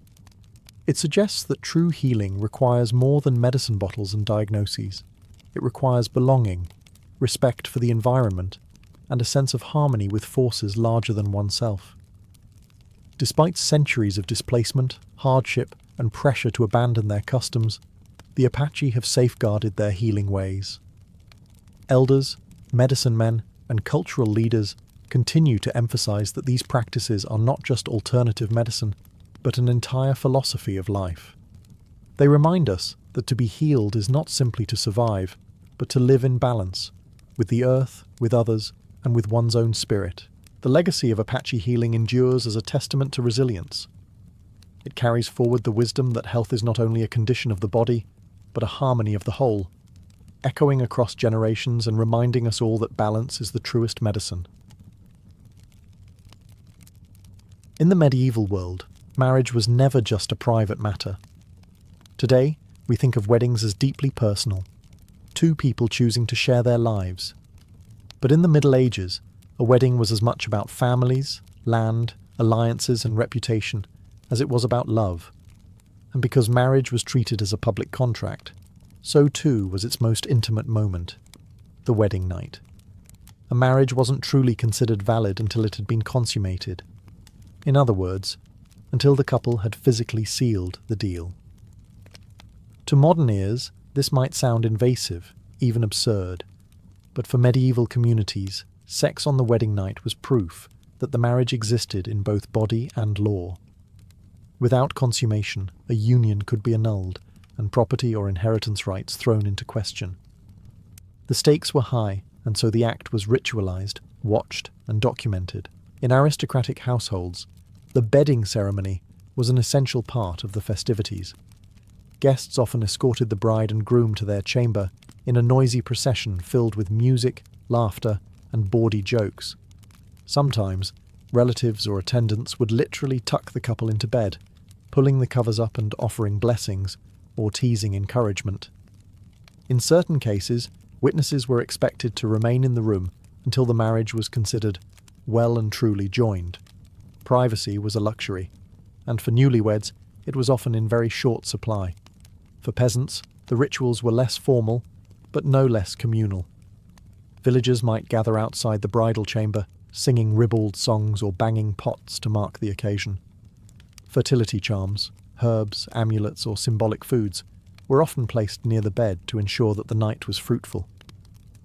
It suggests that true healing requires more than medicine bottles and diagnoses. It requires belonging, respect for the environment, and a sense of harmony with forces larger than oneself. Despite centuries of displacement, hardship, and pressure to abandon their customs, the Apache have safeguarded their healing ways. Elders, medicine men, and cultural leaders continue to emphasize that these practices are not just alternative medicine, but an entire philosophy of life. They remind us that to be healed is not simply to survive, but to live in balance, with the earth, with others, and with one's own spirit. The legacy of Apache healing endures as a testament to resilience. It carries forward the wisdom that health is not only a condition of the body, but a harmony of the whole, echoing across generations and reminding us all that balance is the truest medicine. In the medieval world, marriage was never just a private matter. Today, we think of weddings as deeply personal, two people choosing to share their lives. But in the Middle Ages, a wedding was as much about families, land, alliances and reputation as it was about love. And because marriage was treated as a public contract, so too was its most intimate moment, the wedding night. A marriage wasn't truly considered valid until it had been consummated. In other words, until the couple had physically sealed the deal. To modern ears, this might sound invasive, even absurd, but for medieval communities, sex on the wedding night was proof that the marriage existed in both body and law. Without consummation, a union could be annulled and property or inheritance rights thrown into question. The stakes were high, and so the act was ritualized, watched, and documented. In aristocratic households, the bedding ceremony was an essential part of the festivities. Guests often escorted the bride and groom to their chamber in a noisy procession filled with music, laughter, and bawdy jokes. Sometimes, relatives or attendants would literally tuck the couple into bed, pulling the covers up and offering blessings or teasing encouragement. In certain cases, witnesses were expected to remain in the room until the marriage was considered well and truly joined. Privacy was a luxury, and for newlyweds, it was often in very short supply. For peasants, the rituals were less formal, but no less communal. Villagers might gather outside the bridal chamber, singing ribald songs or banging pots to mark the occasion. Fertility charms, herbs, amulets, or symbolic foods were often placed near the bed to ensure that the night was fruitful.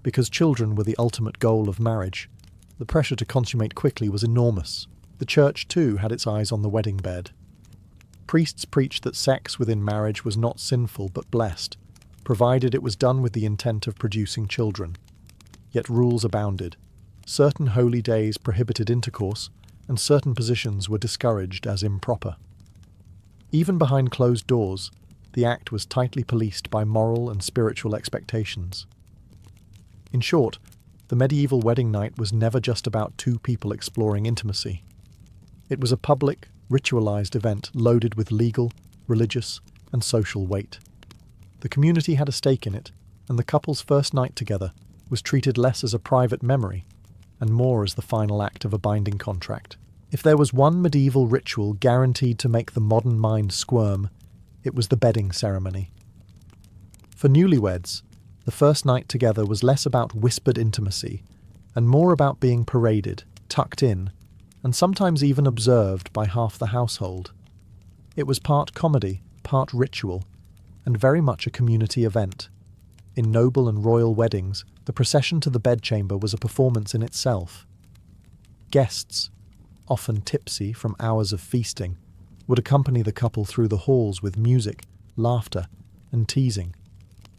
Because children were the ultimate goal of marriage, the pressure to consummate quickly was enormous. The church, too, had its eyes on the wedding bed. Priests preached that sex within marriage was not sinful but blessed, provided it was done with the intent of producing children. Yet rules abounded. Certain holy days prohibited intercourse, and certain positions were discouraged as improper. Even behind closed doors, the act was tightly policed by moral and spiritual expectations. In short, the medieval wedding night was never just about two people exploring intimacy. It was a public, ritualized event loaded with legal, religious, and social weight. The community had a stake in it, and the couple's first night together was treated less as a private memory and more as the final act of a binding contract. If there was one medieval ritual guaranteed to make the modern mind squirm, it was the bedding ceremony. For newlyweds, the first night together was less about whispered intimacy and more about being paraded, tucked in, and sometimes even observed by half the household. It was part comedy, part ritual, and very much a community event. In noble and royal weddings, the procession to the bedchamber was a performance in itself. Guests, often tipsy from hours of feasting, would accompany the couple through the halls with music, laughter, and teasing.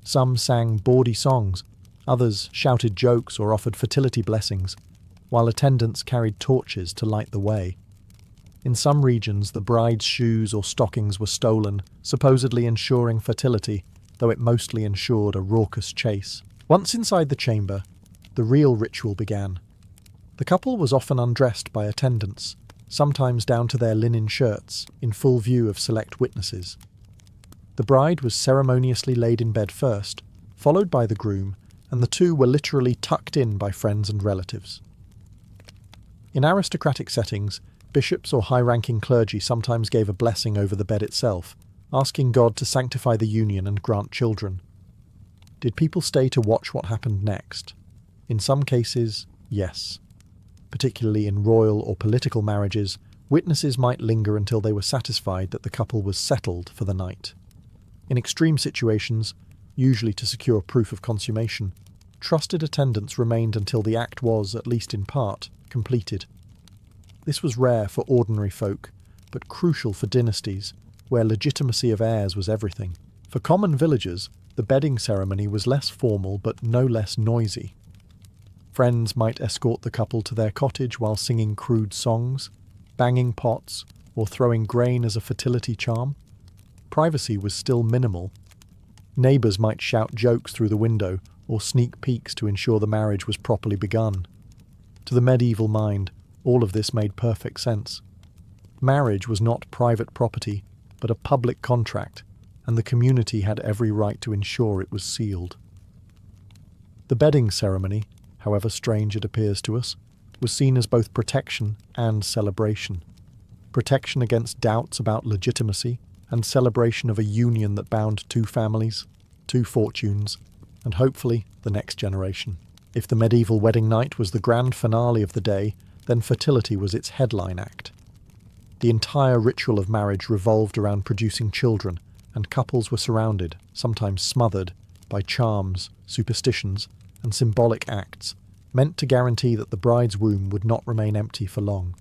Some sang bawdy songs, others shouted jokes or offered fertility blessings, while attendants carried torches to light the way. In some regions, the bride's shoes or stockings were stolen, supposedly ensuring fertility, though it mostly ensured a raucous chase. Once inside the chamber, the real ritual began. The couple was often undressed by attendants, sometimes down to their linen shirts, in full view of select witnesses. The bride was ceremoniously laid in bed first, followed by the groom, and the two were literally tucked in by friends and relatives. In aristocratic settings, bishops or high-ranking clergy sometimes gave a blessing over the bed itself, asking God to sanctify the union and grant children. Did people stay to watch what happened next? In some cases, yes. Particularly in royal or political marriages, witnesses might linger until they were satisfied that the couple was settled for the night. In extreme situations, usually to secure proof of consummation, trusted attendants remained until the act was, at least in part, completed. This was rare for ordinary folk, but crucial for dynasties, where legitimacy of heirs was everything. For common villagers, the bedding ceremony was less formal but no less noisy. Friends might escort the couple to their cottage while singing crude songs, banging pots, or throwing grain as a fertility charm. Privacy was still minimal. Neighbours might shout jokes through the window or sneak peeks to ensure the marriage was properly begun. To the medieval mind, all of this made perfect sense. Marriage was not private property, but a public contract, and the community had every right to ensure it was sealed. The bedding ceremony, however strange it appears to us, was seen as both protection and celebration. protection against doubts about legitimacy, and celebration of a union that bound two families, two fortunes, and hopefully the next generation. If the medieval wedding night was the grand finale of the day, then fertility was its headline act. The entire ritual of marriage revolved around producing children, and couples were surrounded, sometimes smothered, by charms, superstitions, and symbolic acts, meant to guarantee that the bride's womb would not remain empty for long.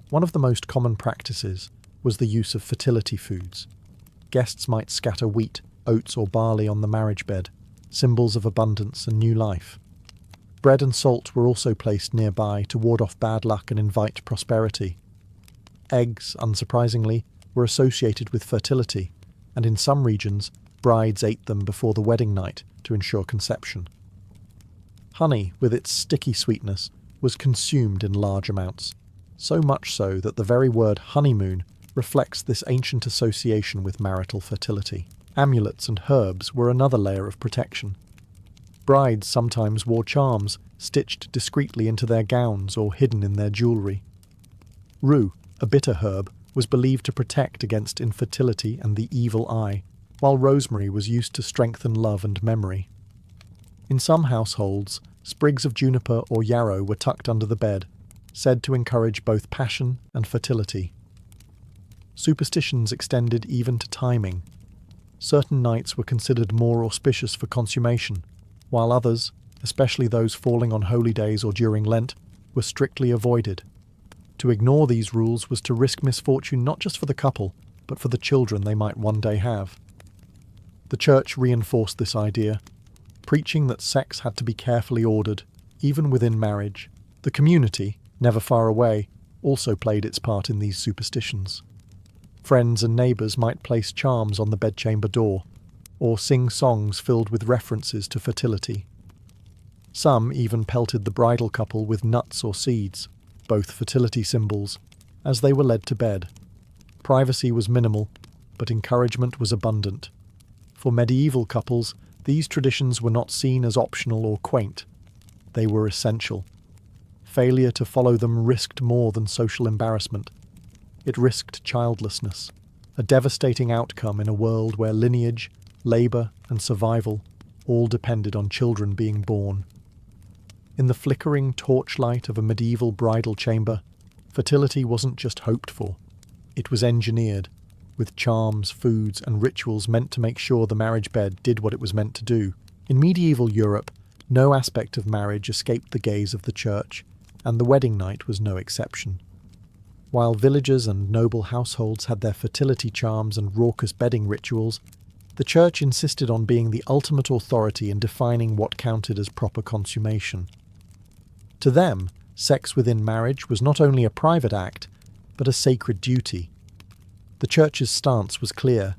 One of the most common practices was the use of fertility foods. Guests might scatter wheat, oats, or barley on the marriage bed, symbols of abundance and new life. Bread and salt were also placed nearby to ward off bad luck and invite prosperity. Eggs, unsurprisingly, were associated with fertility, and in some regions, brides ate them before the wedding night to ensure conception. Honey, with its sticky sweetness, was consumed in large amounts, so much so that the very word honeymoon reflects this ancient association with marital fertility. Amulets and herbs were another layer of protection. Brides sometimes wore charms stitched discreetly into their gowns or hidden in their jewellery. Rue, a bitter herb, was believed to protect against infertility and the evil eye, while rosemary was used to strengthen love and memory. In some households, sprigs of juniper or yarrow were tucked under the bed, said to encourage both passion and fertility. Superstitions extended even to timing. Certain nights were considered more auspicious for consummation, while others, especially those falling on holy days or during Lent, were strictly avoided. To ignore these rules was to risk misfortune not just for the couple, but for the children they might one day have. The Church reinforced this idea, preaching that sex had to be carefully ordered, even within marriage. The community, never far away, also played its part in these superstitions. Friends and neighbours might place charms on the bedchamber door, or sing songs filled with references to fertility. Some even pelted the bridal couple with nuts or seeds, both fertility symbols, as they were led to bed. Privacy was minimal, but encouragement was abundant. For medieval couples, these traditions were not seen as optional or quaint. They were essential. Failure to follow them risked more than social embarrassment. It risked childlessness, a devastating outcome in a world where lineage, labour, and survival all depended on children being born. In the flickering torchlight of a medieval bridal chamber, fertility wasn't just hoped for. It was engineered, with charms, foods, and rituals meant to make sure the marriage bed did what it was meant to do. In medieval Europe, no aspect of marriage escaped the gaze of the Church, and the wedding night was no exception. While villagers and noble households had their fertility charms and raucous bedding rituals, the Church insisted on being the ultimate authority in defining what counted as proper consummation. To them, sex within marriage was not only a private act, but a sacred duty. The Church's stance was clear.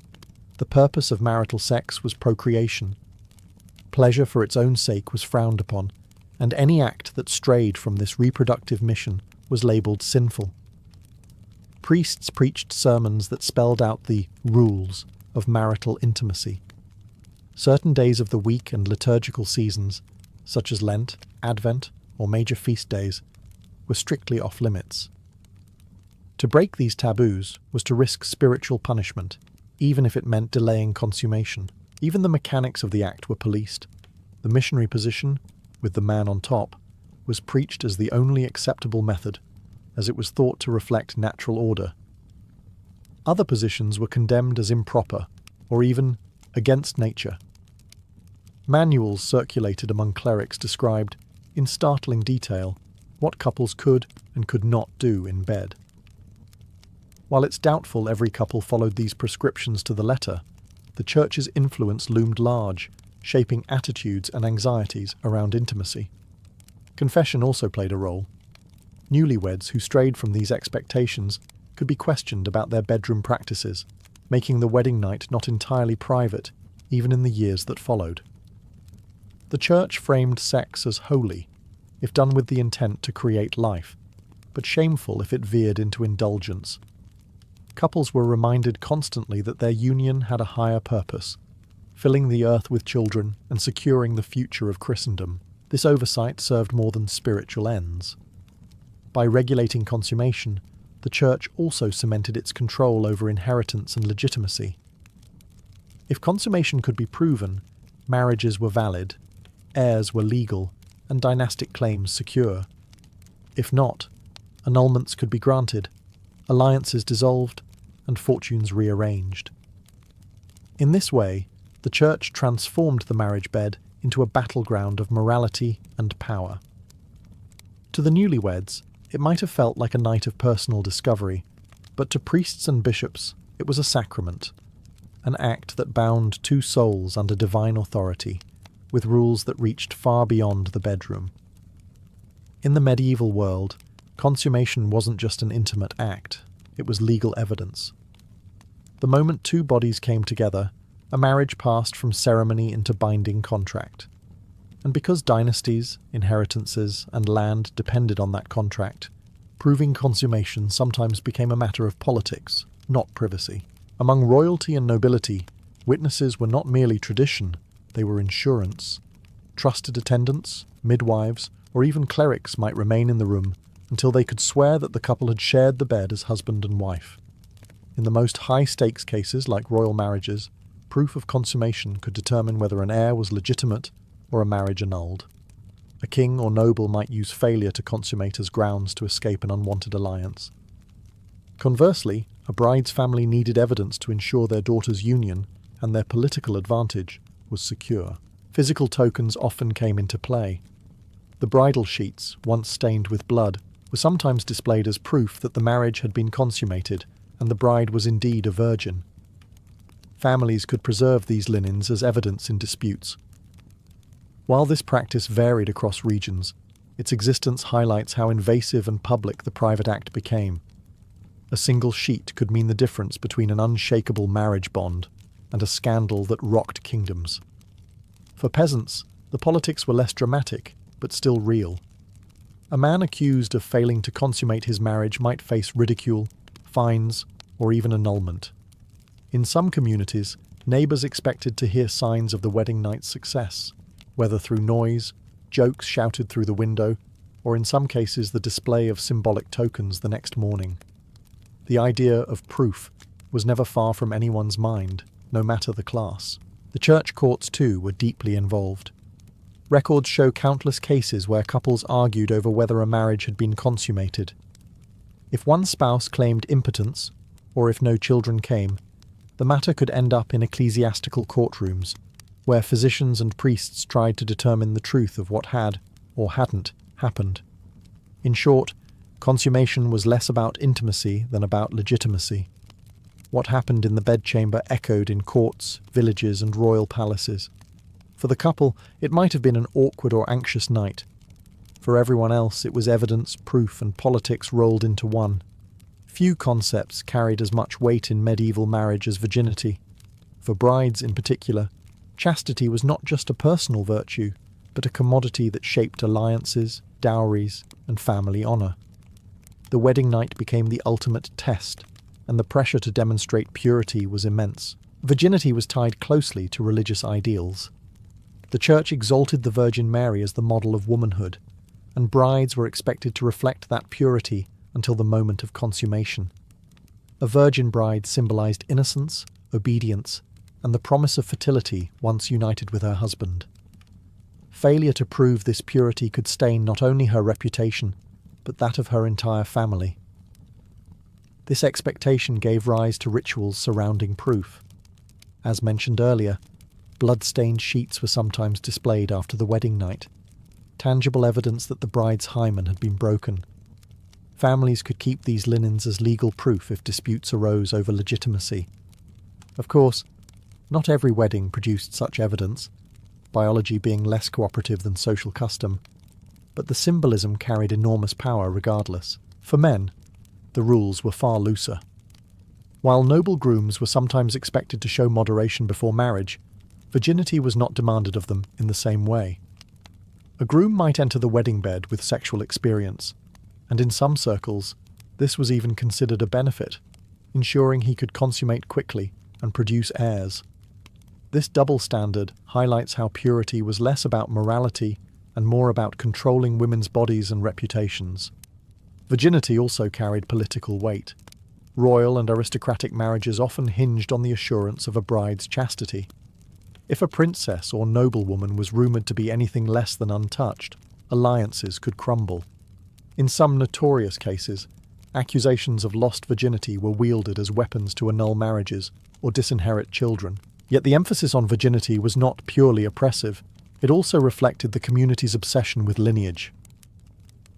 The purpose of marital sex was procreation. Pleasure for its own sake was frowned upon, and any act that strayed from this reproductive mission was labelled sinful. Priests preached sermons that spelled out the rules of marital intimacy. Certain days of the week and liturgical seasons, such as Lent, Advent, or major feast days, were strictly off-limits. To break these taboos was to risk spiritual punishment, even if it meant delaying consummation. Even the mechanics of the act were policed. The missionary position, with the man on top, was preached as the only acceptable method, as it was thought to reflect natural order. Other positions were condemned as improper, or even against nature. Manuals circulated among clerics described, in startling detail, what couples could and could not do in bed. While it's doubtful every couple followed these prescriptions to the letter, the Church's influence loomed large, shaping attitudes and anxieties around intimacy. Confession also played a role. Newlyweds who strayed from these expectations could be questioned about their bedroom practices, making the wedding night not entirely private, even in the years that followed. The Church framed sex as holy, if done with the intent to create life, but shameful if it veered into indulgence. Couples were reminded constantly that their union had a higher purpose, filling the earth with children and securing the future of Christendom. This oversight served more than spiritual ends. By regulating consummation, the Church also cemented its control over inheritance and legitimacy. If consummation could be proven, marriages were valid, heirs were legal, and dynastic claims secure. If not, annulments could be granted, alliances dissolved, and fortunes rearranged. In this way, the Church transformed the marriage bed into a battleground of morality and power. To the newlyweds, it might have felt like a night of personal discovery, but to priests and bishops, it was a sacrament, an act that bound two souls under divine authority, with rules that reached far beyond the bedroom. In the medieval world, consummation wasn't just an intimate act, it was legal evidence. The moment two bodies came together, a marriage passed from ceremony into binding contract. And because dynasties, inheritances, and land depended on that contract, proving consummation sometimes became a matter of politics, not privacy. Among royalty and nobility, witnesses were not merely tradition, they were insurance. Trusted attendants, midwives, or even clerics might remain in the room until they could swear that the couple had shared the bed as husband and wife. In the most high-stakes cases, like royal marriages, proof of consummation could determine whether an heir was legitimate or a marriage annulled. A king or noble might use failure to consummate as grounds to escape an unwanted alliance. Conversely, a bride's family needed evidence to ensure their daughter's union and their political advantage was secure. Physical tokens often came into play. The bridal sheets, once stained with blood, were sometimes displayed as proof that the marriage had been consummated and the bride was indeed a virgin. Families could preserve these linens as evidence in disputes. While this practice varied across regions, its existence highlights how invasive and public the private act became. A single sheet could mean the difference between an unshakable marriage bond and a scandal that rocked kingdoms. For peasants, the politics were less dramatic, but still real. A man accused of failing to consummate his marriage might face ridicule, fines, or even annulment. In some communities, neighbours expected to hear signs of the wedding night's success, whether through noise, jokes shouted through the window, or in some cases the display of symbolic tokens the next morning. The idea of proof was never far from anyone's mind, no matter the class. The church courts, too, were deeply involved. Records show countless cases where couples argued over whether a marriage had been consummated. If one spouse claimed impotence, or if no children came, the matter could end up in ecclesiastical courtrooms, where physicians and priests tried to determine the truth of what had, or hadn't, happened. In short, consummation was less about intimacy than about legitimacy. What happened in the bedchamber echoed in courts, villages, and royal palaces. For the couple, it might have been an awkward or anxious night. For everyone else, it was evidence, proof, and politics rolled into one. Few concepts carried as much weight in medieval marriage as virginity. For brides in particular, chastity was not just a personal virtue, but a commodity that shaped alliances, dowries, and family honour. The wedding night became the ultimate test, and the pressure to demonstrate purity was immense. Virginity was tied closely to religious ideals. The Church exalted the Virgin Mary as the model of womanhood, and brides were expected to reflect that purity until the moment of consummation. A virgin bride symbolized innocence, obedience, and the promise of fertility once united with her husband. Failure to prove this purity could stain not only her reputation, but that of her entire family. This expectation gave rise to rituals surrounding proof. As mentioned earlier, blood-stained sheets were sometimes displayed after the wedding night, tangible evidence that the bride's hymen had been broken. Families could keep these linens as legal proof if disputes arose over legitimacy. Of course, not every wedding produced such evidence, biology being less cooperative than social custom, but the symbolism carried enormous power regardless. For men, the rules were far looser. While noble grooms were sometimes expected to show moderation before marriage, virginity was not demanded of them in the same way. A groom might enter the wedding bed with sexual experience, and in some circles, this was even considered a benefit, ensuring he could consummate quickly and produce heirs. This double standard highlights how purity was less about morality and more about controlling women's bodies and reputations. Virginity also carried political weight. Royal and aristocratic marriages often hinged on the assurance of a bride's chastity. If a princess or noblewoman was rumoured to be anything less than untouched, alliances could crumble. In some notorious cases, accusations of lost virginity were wielded as weapons to annul marriages or disinherit children. Yet the emphasis on virginity was not purely oppressive. It also reflected the community's obsession with lineage.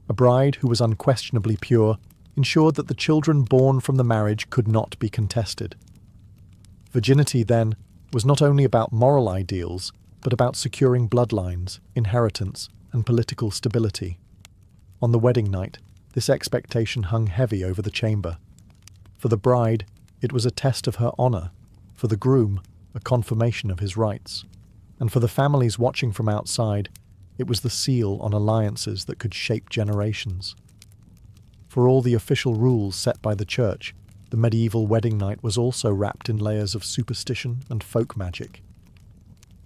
A bride who was unquestionably pure ensured that the children born from the marriage could not be contested. Virginity, then, was not only about moral ideals, but about securing bloodlines, inheritance, and political stability. On the wedding night, this expectation hung heavy over the chamber. For the bride, it was a test of her honour; for the groom, a confirmation of his rights; and for the families watching from outside, it was the seal on alliances that could shape generations. For all the official rules set by the church, the medieval wedding night was also wrapped in layers of superstition and folk magic.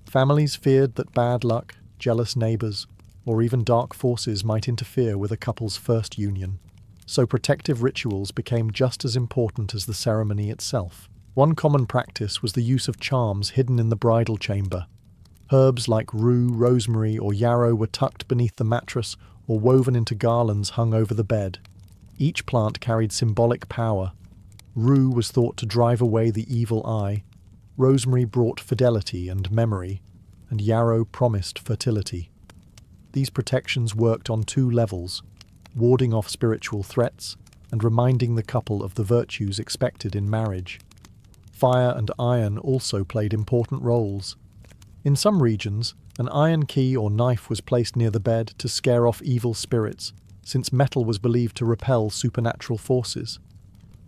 Families feared that bad luck, jealous neighbours, or even dark forces might interfere with a couple's first union, so protective rituals became just as important as the ceremony itself. One common practice was the use of charms hidden in the bridal chamber. Herbs like rue, rosemary, or yarrow were tucked beneath the mattress or woven into garlands hung over the bed. Each plant carried symbolic power. Rue was thought to drive away the evil eye, rosemary brought fidelity and memory, and yarrow promised fertility. These protections worked on two levels, warding off spiritual threats and reminding the couple of the virtues expected in marriage. Fire and iron also played important roles. In some regions, an iron key or knife was placed near the bed to scare off evil spirits, since metal was believed to repel supernatural forces.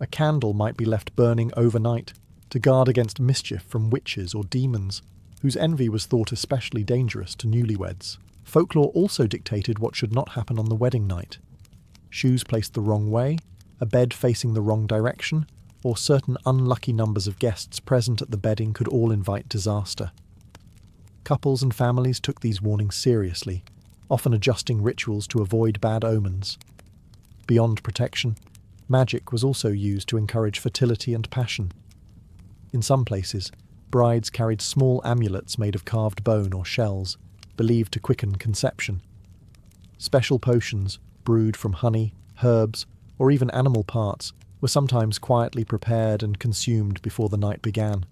A candle might be left burning overnight to guard against mischief from witches or demons, whose envy was thought especially dangerous to newlyweds. Folklore also dictated what should not happen on the wedding night. Shoes placed the wrong way, a bed facing the wrong direction, or certain unlucky numbers of guests present at the bedding could all invite disaster. Couples and families took these warnings seriously, often adjusting rituals to avoid bad omens. Beyond protection, magic was also used to encourage fertility and passion. In some places, brides carried small amulets made of carved bone or shells, believed to quicken conception. Special potions, brewed from honey, herbs, or even animal parts, were sometimes quietly prepared and consumed before the night began.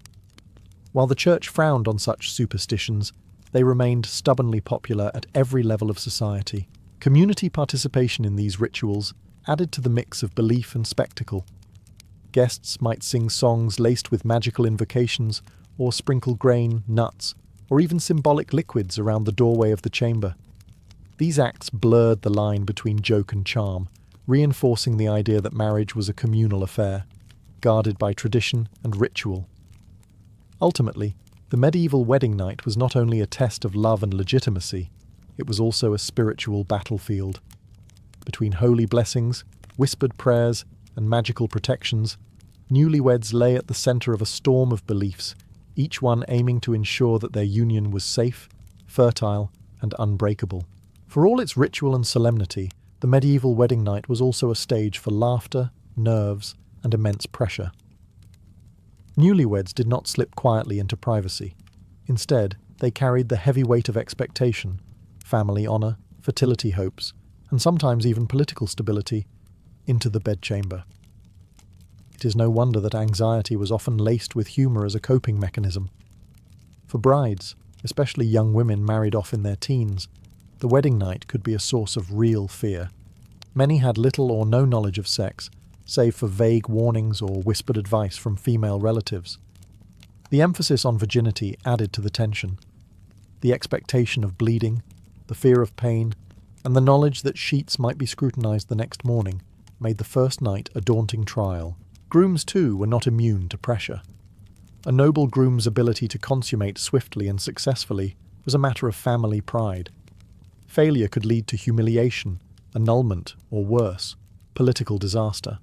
While the church frowned on such superstitions, they remained stubbornly popular at every level of society. Community participation in these rituals added to the mix of belief and spectacle. Guests might sing songs laced with magical invocations, or sprinkle grain, nuts, or even symbolic liquids around the doorway of the chamber. These acts blurred the line between joke and charm, reinforcing the idea that marriage was a communal affair, guarded by tradition and ritual. Ultimately, the medieval wedding night was not only a test of love and legitimacy, it was also a spiritual battlefield. Between holy blessings, whispered prayers, and magical protections, newlyweds lay at the centre of a storm of beliefs, each one aiming to ensure that their union was safe, fertile, and unbreakable. For all its ritual and solemnity, the medieval wedding night was also a stage for laughter, nerves, and immense pressure. Newlyweds did not slip quietly into privacy. Instead, they carried the heavy weight of expectation, family honour, fertility hopes, and sometimes even political stability, into the bedchamber. It is no wonder that anxiety was often laced with humour as a coping mechanism. For brides, especially young women married off in their teens, the wedding night could be a source of real fear. Many had little or no knowledge of sex, save for vague warnings or whispered advice from female relatives. The emphasis on virginity added to the tension. The expectation of bleeding, the fear of pain, and the knowledge that sheets might be scrutinised the next morning made the first night a daunting trial. Grooms, too, were not immune to pressure. A noble groom's ability to consummate swiftly and successfully was a matter of family pride. Failure could lead to humiliation, annulment, or worse, political disaster.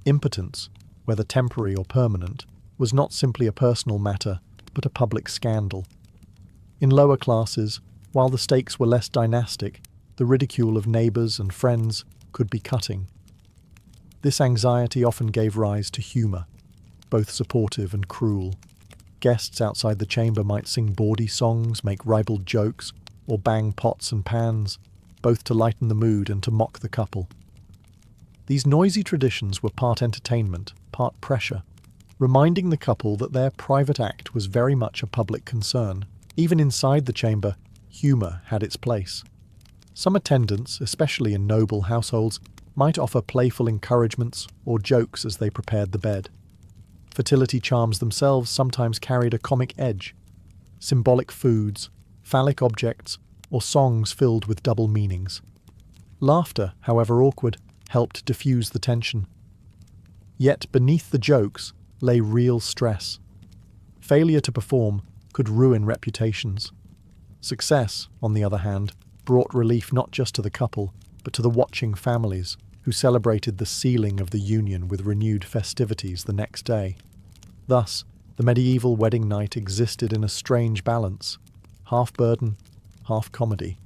Impotence, whether temporary or permanent, was not simply a personal matter, but a public scandal. In lower classes, while the stakes were less dynastic, the ridicule of neighbours and friends could be cutting. This anxiety often gave rise to humour, both supportive and cruel. Guests outside the chamber might sing bawdy songs, make ribald jokes, or bang pots and pans, both to lighten the mood and to mock the couple. These noisy traditions were part entertainment, part pressure, reminding the couple that their private act was very much a public concern. Even inside the chamber, humour had its place. Some attendants, especially in noble households, might offer playful encouragements or jokes as they prepared the bed. Fertility charms themselves sometimes carried a comic edge. Symbolic foods, phallic objects, or songs filled with double meanings. Laughter, however awkward, helped diffuse the tension. Yet beneath the jokes lay real stress. Failure to perform could ruin reputations. Success, on the other hand, brought relief not just to the couple, but to the watching families, who celebrated the sealing of the union with renewed festivities the next day. Thus, the medieval wedding night existed in a strange balance, half burden, half comedy.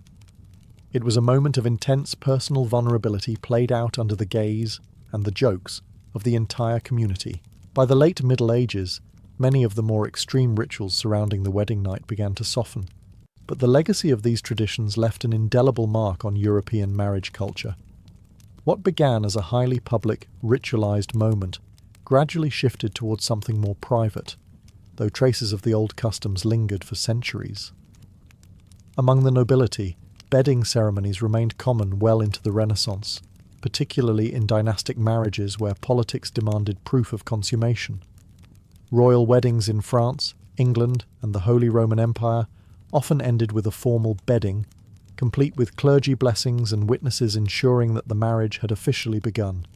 It was a moment of intense personal vulnerability played out under the gaze and the jokes of the entire community. By the late Middle Ages, many of the more extreme rituals surrounding the wedding night began to soften, but the legacy of these traditions left an indelible mark on European marriage culture. What began as a highly public, ritualized moment gradually shifted towards something more private, though traces of the old customs lingered for centuries. Among the nobility, bedding ceremonies remained common well into the Renaissance, particularly in dynastic marriages where politics demanded proof of consummation. Royal weddings in France, England, and the Holy Roman Empire often ended with a formal bedding, complete with clergy blessings and witnesses ensuring that the marriage had officially begun.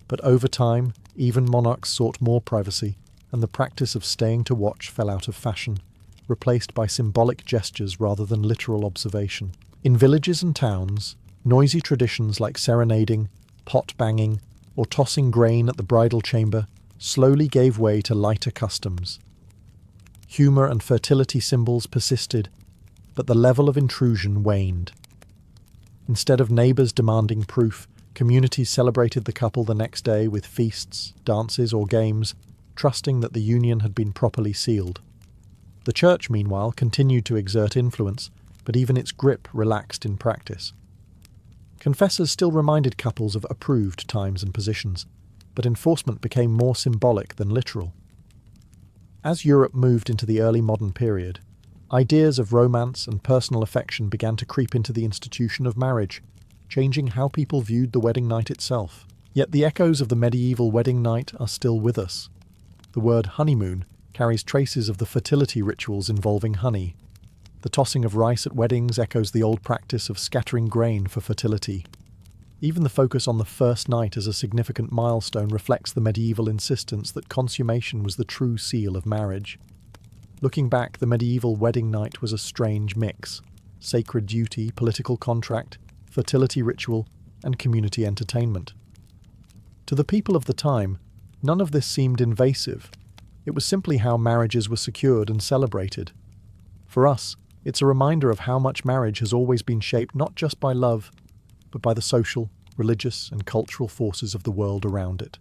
But over time, even monarchs sought more privacy, and the practice of staying to watch fell out of fashion, replaced by symbolic gestures rather than literal observation. In villages and towns, noisy traditions like serenading, pot banging, or tossing grain at the bridal chamber slowly gave way to lighter customs. Humour and fertility symbols persisted, but the level of intrusion waned. Instead of neighbours demanding proof, communities celebrated the couple the next day with feasts, dances, or games, trusting that the union had been properly sealed. The church, meanwhile, continued to exert influence, but even its grip relaxed in practice. Confessors still reminded couples of approved times and positions, but enforcement became more symbolic than literal. As Europe moved into the early modern period, ideas of romance and personal affection began to creep into the institution of marriage, changing how people viewed the wedding night itself. Yet the echoes of the medieval wedding night are still with us. The word honeymoon carries traces of the fertility rituals involving honey. The tossing of rice at weddings echoes the old practice of scattering grain for fertility. Even the focus on the first night as a significant milestone reflects the medieval insistence that consummation was the true seal of marriage. Looking back, the medieval wedding night was a strange mix: sacred duty, political contract, fertility ritual, and community entertainment. To the people of the time, none of this seemed invasive. It was simply how marriages were secured and celebrated. For us, it's a reminder of how much marriage has always been shaped not just by love, but by the social, religious, and cultural forces of the world around it.